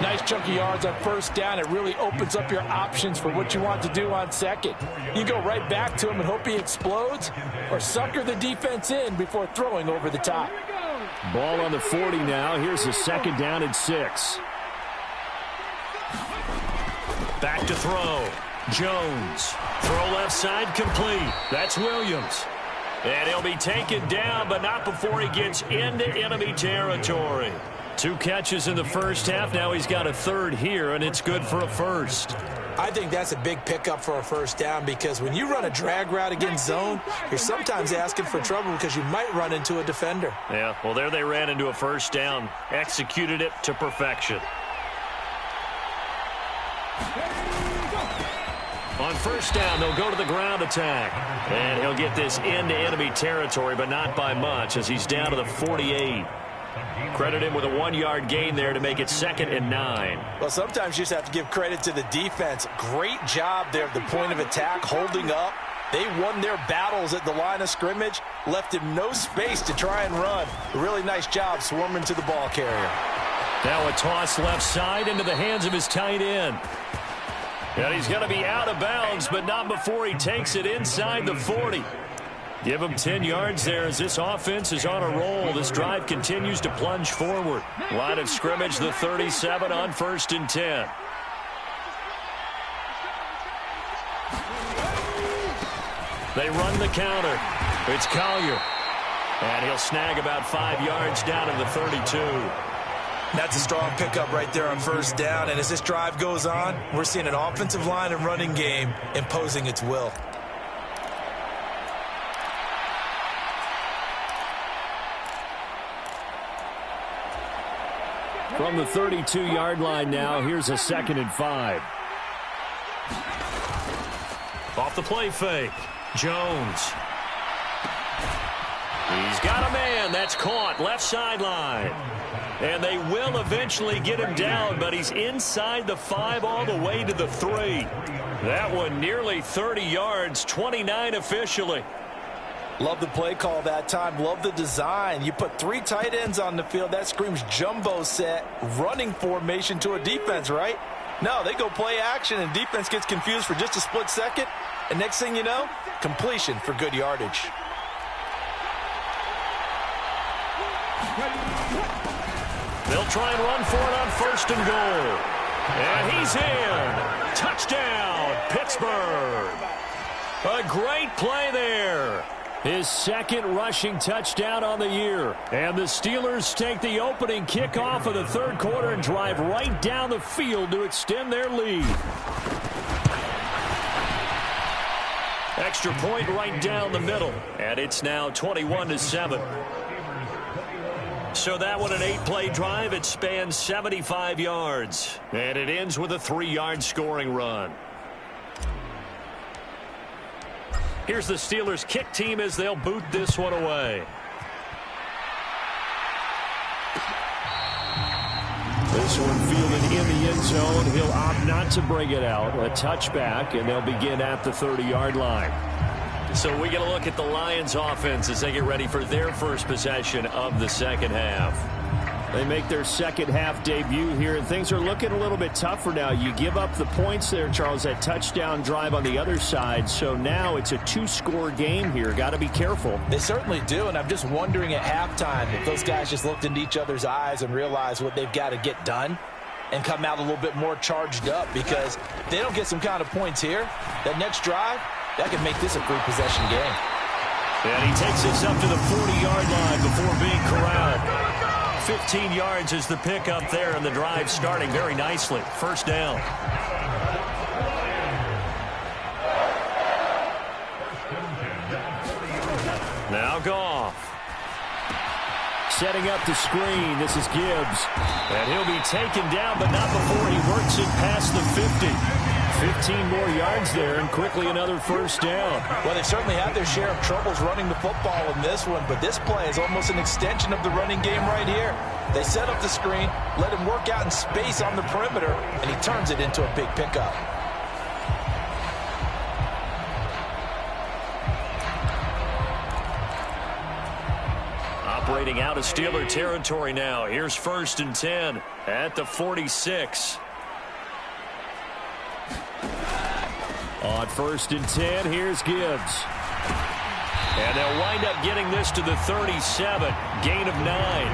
Nice chunk of yards on first down. It really opens up your options for what you want to do on second. You go right back to him and hope he explodes, or sucker the defense in before throwing over the top. Ball on the 40 now. Here's a second down and 6. Back to throw. Jones. Throw left side, complete. That's Williams. And he'll be taken down, but not before he gets into enemy territory. 2 catches in the first half. Now he's got a 3rd here, and it's good for a first. I think that's a big pickup for a first down, because when you run a drag route against zone, you're sometimes asking for trouble because you might run into a defender. Yeah, well, there they ran into a first down. Executed it to perfection. On first down, they'll go to the ground attack. And he'll get this into enemy territory, but not by much, as he's down to the 48. Credit him with a 1-yard gain there to make it 2nd and 9. Well, sometimes you just have to give credit to the defense. Great job there at the point of attack, holding up. They won their battles at the line of scrimmage, left him no space to try and run. A really nice job swarming to the ball carrier. Now a toss left side into the hands of his tight end. And he's going to be out of bounds, but not before he takes it inside the 40. Give him 10 yards there as this offense is on a roll. This drive continues to plunge forward. Line of scrimmage, the 37 on 1st and 10. They run the counter. It's Collier. And he'll snag about 5 yards down to the 32. That's a strong pickup right there on 1st down. And as this drive goes on, we're seeing an offensive line and running game imposing its will. From the 32-yard line now, here's a 2nd and 5. Off the play fake. Jones. He's got a man. That's caught. Left sideline. And they will eventually get him down, but he's inside the 5 all the way to the 3. That one nearly 30 yards, 29 officially. Love the play call that time. Love the design. You put 3 tight ends on the field. That screams jumbo set, running formation to a defense, right? No, they go play action, and defense gets confused for just a split second. And next thing you know, completion for good yardage. They'll try and run for it on 1st and goal. And he's in. Touchdown, Pittsburgh. A great play there. His 2nd rushing touchdown on the year. And the Steelers take the opening kickoff of the 3rd quarter and drive right down the field to extend their lead. Extra point right down the middle. And it's now 21-7. So that one, an 8-play drive. It spans 75 yards. And it ends with a 3-yard scoring run. Here's the Steelers kick team as they'll boot this one away. This one fielded in the end zone. He'll opt not to bring it out. A touchback, and they'll begin at the 30-yard line. So we get a look at the Lions offense as they get ready for their first possession of the 2nd half. They make their 2nd half debut here, and things are looking a little bit tougher now. You give up the points there, Charles, that touchdown drive on the other side. So now it's a 2-score game here. Got to be careful. They certainly do, and I'm just wondering at halftime if those guys just looked into each other's eyes and realized what they've got to get done and come out a little bit more charged up, because if they don't get some kind of points here, that next drive, that could make this a 3-possession game. And he takes this up to the 40-yard line before being corralled. 15 yards is the pickup there, and the drive starting very nicely. 1st down. Now Goff. Setting up the screen. This is Gibbs. And he'll be taken down, but not before he works it past the 50. 15 more yards there, and quickly another 1st down. Well, they certainly had their share of troubles running the football in this one, but this play is almost an extension of the running game right here. They set up the screen, let him work out in space on the perimeter, and he turns it into a big pickup. Operating out of Steeler territory now. Here's 1st and 10 at the 46. On 1st and 10, here's Gibbs. And they'll wind up getting this to the 37. Gain of 9.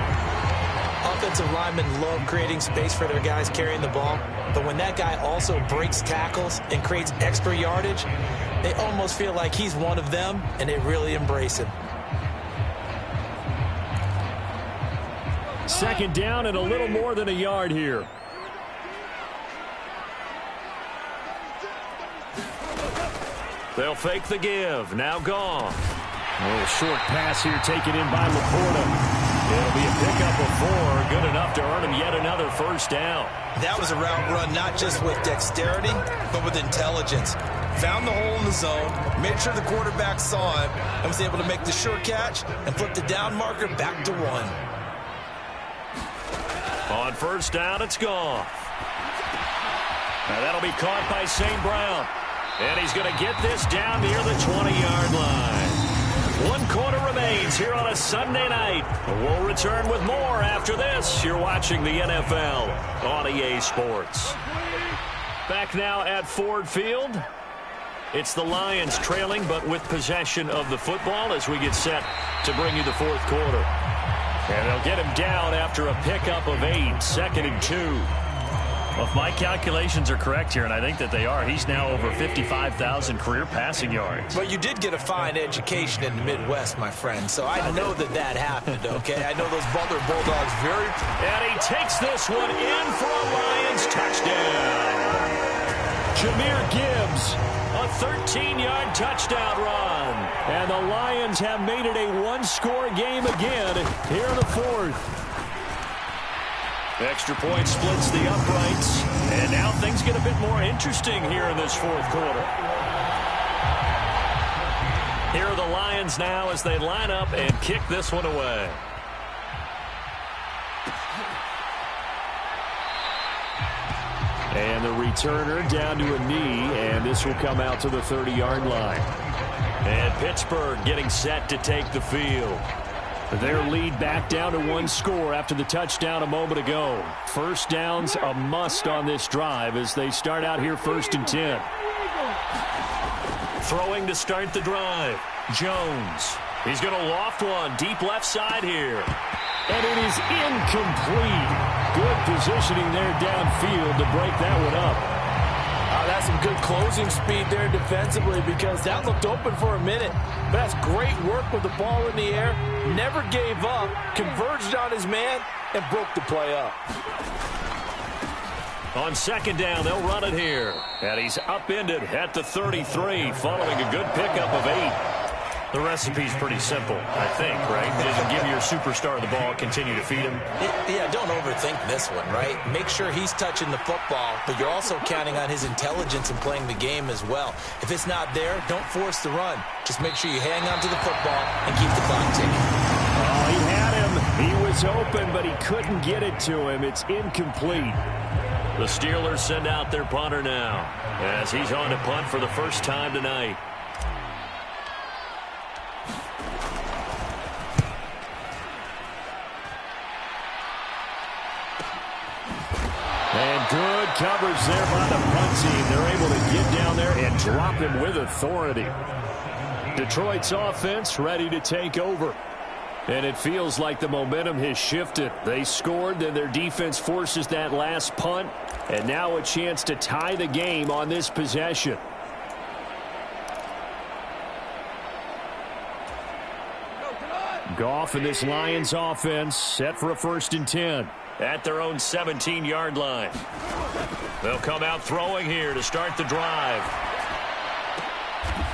Offensive linemen love creating space for their guys carrying the ball. But when that guy also breaks tackles and creates extra yardage, they almost feel like he's one of them, and they really embrace him. 2nd down and a little more than a yard here. They'll fake the give. Now Goff. A little short pass here taken in by Laporta. It'll be a pickup of 4. Good enough to earn him yet another 1st down. That was a route run not just with dexterity, but with intelligence. Found the hole in the zone, made sure the quarterback saw him, and was able to make the sure catch and flip the down marker back to 1. On first down, it's gone. Now that'll be caught by St. Brown. And he's going to get this down near the 20-yard line. 1 quarter remains here on a Sunday night. We'll return with more after this. You're watching the NFL on EA Sports. Back now at Ford Field. It's the Lions trailing, but with possession of the football as we get set to bring you the fourth quarter. And they'll get him down after a pickup of 8, 2nd and 2. Well, if my calculations are correct here, and I think that they are, he's now over 55,000 career passing yards. But you did get a fine education in the Midwest, my friend, so I know that happened, okay? I know those Butler Bulldogs very... And he takes this one in for a Lions touchdown. Jahmyr Gibbs, a 13-yard touchdown run. And the Lions have made it a one-score game again here in the fourth. Extra point splits the uprights. And now things get a bit more interesting here in this fourth quarter. Here are the Lions now as they line up and kick this one away. And the returner down to a knee, and this will come out to the 30-yard line. And Pittsburgh getting set to take the field. Their lead back down to 1 score after the touchdown a moment ago. First down's a must on this drive as they start out here 1st and 10. Throwing to start the drive. Jones. He's going to loft one deep left side here. And it is incomplete. Good positioning there downfield to break that one up. That's some good closing speed there defensively because that looked open for a minute. But that's great work with the ball in the air. Never gave up, converged on his man, and broke the play up. On 2nd down, they'll run it here. And he's upended at the 33 following a good pickup of 8. The recipe's pretty simple, I think, right? Just give your superstar the ball, continue to feed him. Yeah, don't overthink this one, right? Make sure he's touching the football, but you're also counting on his intelligence in playing the game as well. If it's not there, don't force the run. Just make sure you hang on to the football and keep the clock ticking. Oh, he had him. He was open, but he couldn't get it to him. It's incomplete. The Steelers send out their punter now as he's on to punt for the first time tonight. And good coverage there by the punt team. They're able to get down there and drop him with authority. Detroit's offense ready to take over. And it feels like the momentum has shifted. They scored, then their defense forces that last punt. And now a chance to tie the game on this possession. Goff and this Lions offense set for a 1st and 10. At their own 17-yard line. They'll come out throwing here to start the drive.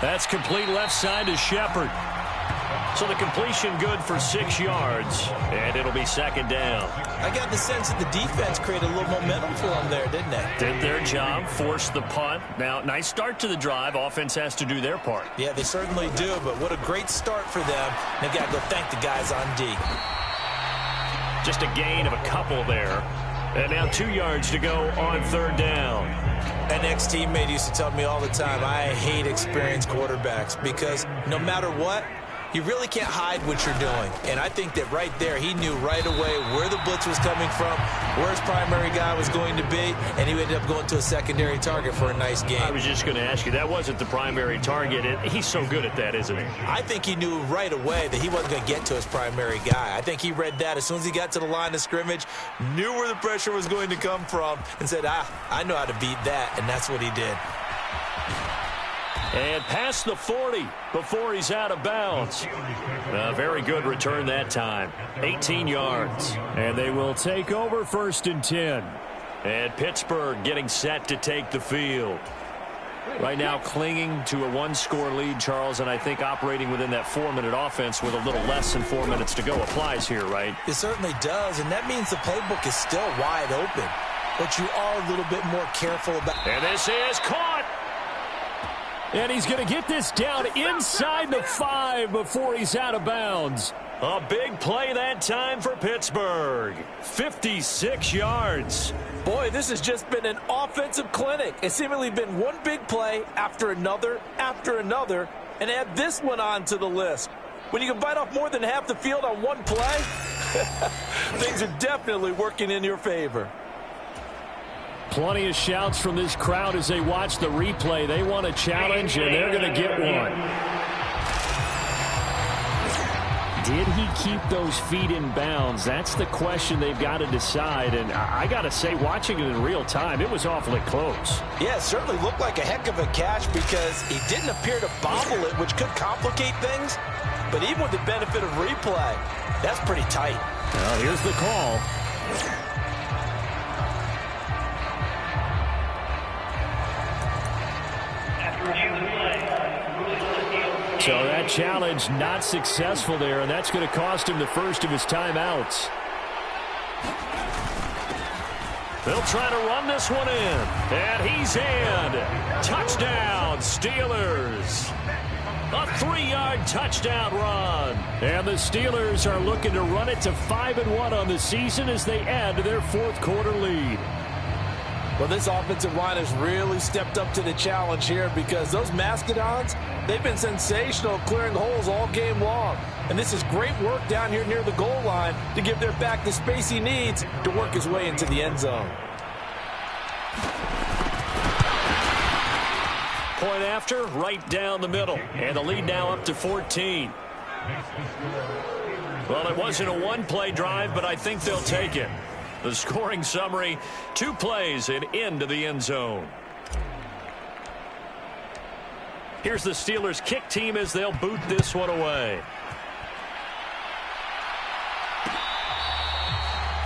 That's complete left side to Shepard. So the completion good for 6 yards, and it'll be 2nd down. I got the sense that the defense created a little momentum for them there, didn't they? Did their job, forced the punt. Now, nice start to the drive. Offense has to do their part. Yeah, they certainly do, but what a great start for them. They've got to go thank the guys on D. Just a gain of a couple there. And now 2 yards to go on 3rd down. An ex-teammate used to tell me all the time, I hate experienced quarterbacks because no matter what, you really can't hide what you're doing. And I think that right there, he knew right away where the blitz was coming from, where his primary guy was going to be, and he ended up going to a secondary target for a nice game. I was just going to ask you, that wasn't the primary target. He's so good at that, isn't he? I think he knew right away that he wasn't going to get to his primary guy. I think he read that as soon as he got to the line of scrimmage, knew where the pressure was going to come from, and said, I know how to beat that, and that's what he did. And past the 40 before he's out of bounds. A very good return that time. 18 yards. And they will take over 1st and 10. And Pittsburgh getting set to take the field. Right now clinging to a 1-score lead, Charles, and I think operating within that 4-minute offense with a little less than 4 minutes to go applies here, right? It certainly does, and that means the playbook is still wide open. But you are a little bit more careful about... And this is caught! And he's going to get this down inside the 5 before he's out of bounds. A big play that time for Pittsburgh. 56 yards. Boy, this has just been an offensive clinic. It's seemingly been one big play after another, and add this one on to the list. When you can bite off more than half the field on one play, things are definitely working in your favor. Plenty of shouts from this crowd as they watch the replay. They want a challenge, and they're going to get one. Did he keep those feet in bounds? That's the question they've got to decide. And I got to say, watching it in real time, it was awfully close. Yeah, it certainly looked like a heck of a catch because he didn't appear to bobble it, which could complicate things. But even with the benefit of replay, that's pretty tight. Well, here's the call. So that challenge not successful there, and that's going to cost him the first of his timeouts. They'll try to run this one in, and he's in. Touchdown, Steelers. A 3-yard touchdown run. And the Steelers are looking to run it to 5-1 on the season as they add to their fourth quarter lead. Well, this offensive line has really stepped up to the challenge here because those Mastodons, they've been sensational clearing holes all game long. And this is great work down here near the goal line to give their back the space he needs to work his way into the end zone. Point after, right down the middle. And the lead now up to 14. Well, it wasn't a one-play drive, but I think they'll take it. The scoring summary, 2 plays and into the end zone. Here's the Steelers kick team as they'll boot this one away.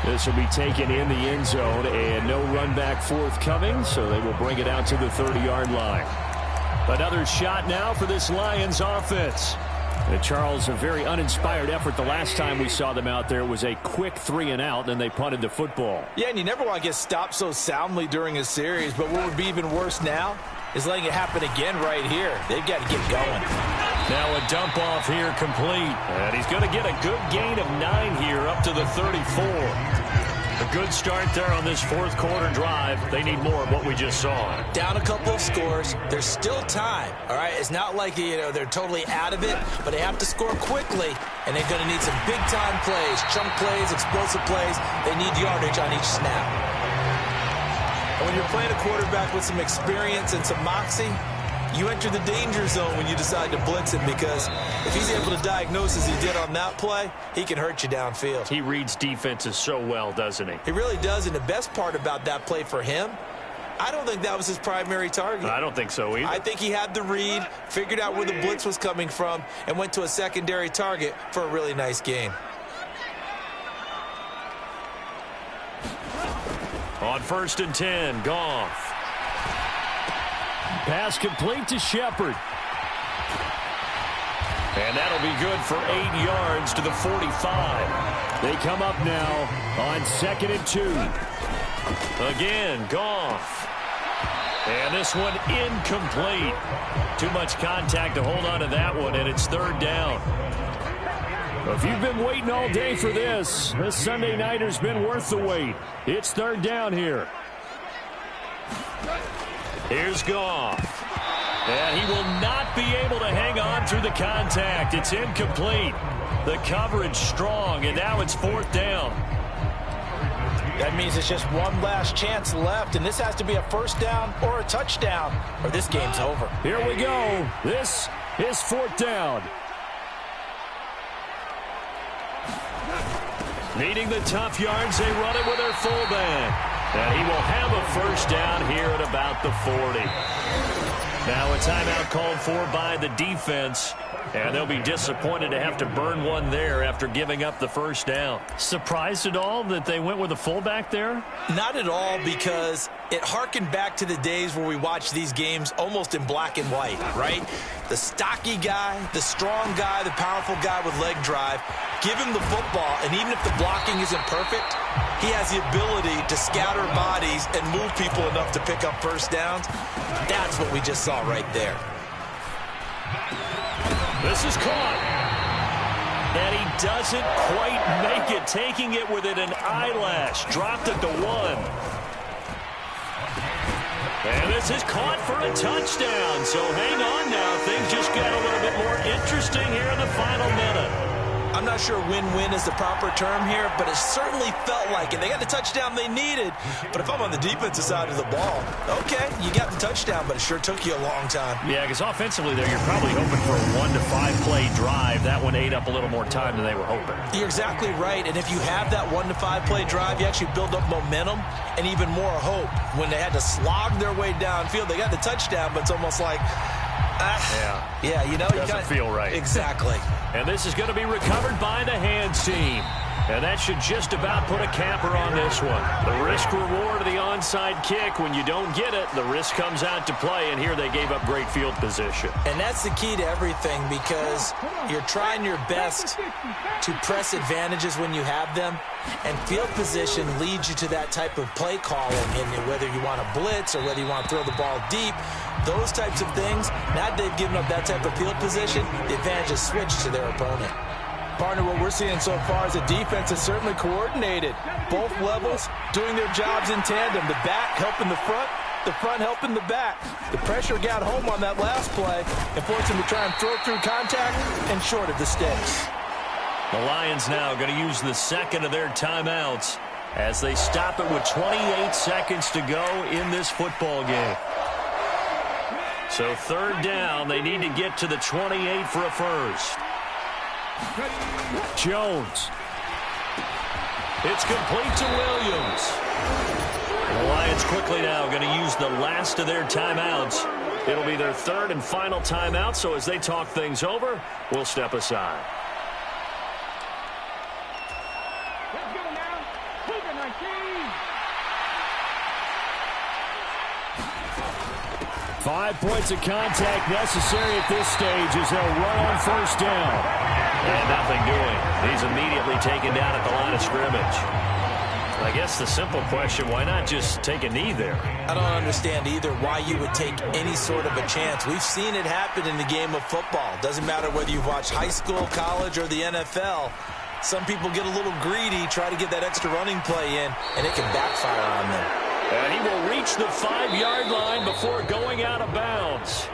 This will be taken in the end zone, and no run back forthcoming, so they will bring it out to the 30-yard line. Another shot now for this Lions offense. Charles, a very uninspired effort the last time we saw them out there. It was a quick 3-and-out, and they punted the football. Yeah, and you never want to get stopped so soundly during a series, but what would be even worse now is letting it happen again right here. They've got to get going. Now a dump off here complete, and he's going to get a good gain of 9 here up to the 34. A good start there on this fourth quarter drive. They need more of what we just saw. Down a couple of scores. There's still time. All right, it's not like they're totally out of it, but they have to score quickly, and they're going to need some big-time plays, chunk plays, explosive plays. They need yardage on each snap. And when you're playing a quarterback with some experience and some moxie, you enter the danger zone when you decide to blitz him, because if he's able to diagnose as he did on that play, he can hurt you downfield. He reads defenses so well, doesn't he? He really does, and the best part about that play for him, I don't think that was his primary target. I don't think so either. I think he had the read, figured out where the blitz was coming from, and went to a secondary target for a really nice gain. On 1st and 10, Goff. Pass complete to Shepard. And that'll be good for 8 yards to the 45. They come up now on 2nd and 2. Again, Goff. And this one incomplete. Too much contact to hold on to that one, and it's 3rd down. If you've been waiting all day for this Sunday nighter's been worth the wait. It's 3rd down here. Here's Goff. And he will not be able to hang on through the contact. It's incomplete. The coverage strong, and now it's 4th down. That means it's just one last chance left, and this has to be a first down or a touchdown, or this game's over. Here we go. This is 4th down. Needing the tough yards, they run it with their fullback. And he will have a first down here at about the 40. Now a timeout called for by the defense. And they'll be disappointed to have to burn one there after giving up the first down. Surprised at all that they went with a fullback there? Not at all, because it harkened back to the days where we watched these games almost in black and white, right? The stocky guy, the strong guy, the powerful guy with leg drive. Give him the football, and even if the blocking isn't perfect, he has the ability to scatter bodies and move people enough to pick up first downs. That's what we just saw right there. This is caught. And he doesn't quite make it, taking it within an eyelash. Dropped it to 1. And this is caught for a touchdown. So hang on now. Things just got a little bit more interesting here in the final minute. I'm not sure win-win is the proper term here, but it certainly felt like it. They got the touchdown they needed, but if I'm on the defensive side of the ball, okay, you got the touchdown, but it sure took you a long time. Yeah, because offensively there, you're probably hoping for a 1 to 5 play drive. That one ate up a little more time than they were hoping. You're exactly right, and if you have that 1 to 5 play drive, you actually build up momentum and even more hope. When they had to slog their way downfield, they got the touchdown, but it's almost like, yeah, you know, doesn't feel right. Exactly. And this is going to be recovered by the hands team. And that should just about put a capper on this one. The risk-reward of the onside kick. When you don't get it, the risk comes out to play, and here they gave up great field position. And that's the key to everything, because you're trying your best to press advantages when you have them, and field position leads you to that type of play calling, and whether you want to blitz or whether you want to throw the ball deep, those types of things. Now they've given up that type of field position, the advantage is switched to their opponent. Partner, what we're seeing so far is the defense is certainly coordinated. Both levels doing their jobs in tandem. The back helping the front helping the back. The pressure got home on that last play and forced him to try and throw through contact and short of the sticks. The Lions now going to use the second of their timeouts as they stop it with 28 seconds to go in this football game. So third down, they need to get to the 28 for a first. Jones. It's complete to Williams. The Lions quickly now going to use the last of their timeouts. It'll be their third and final timeout, so as they talk things over, we'll step aside. Let's go now. Keep it 19. 5 points of contact necessary at this stage as they'll run on first down. And nothing doing. He's immediately taken down at the line of scrimmage. I guess the simple question, why not just take a knee there? I don't understand either why you would take any sort of a chance. We've seen it happen in the game of football. Doesn't matter whether you watch high school, college, or the NFL. Some people get a little greedy, try to get that extra running play in, and it can backfire on them. And he will reach the 5-yard line before going out of bounds.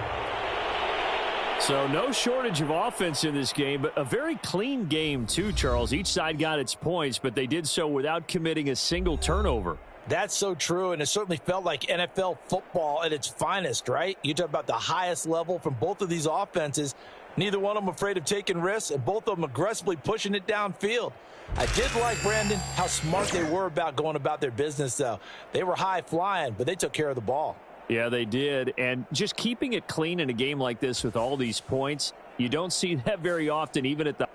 So no shortage of offense in this game, but a very clean game too, Charles. Each side got its points, but they did so without committing a single turnover. That's so true, and it certainly felt like NFL football at its finest, right? You talk about the highest level from both of these offenses. Neither one of them afraid of taking risks, and both of them aggressively pushing it downfield. I did like, Brandon, how smart they were about going about their business, though. They were high-flying, but they took care of the ball. Yeah, they did. And just keeping it clean in a game like this with all these points, you don't see that very often, even at the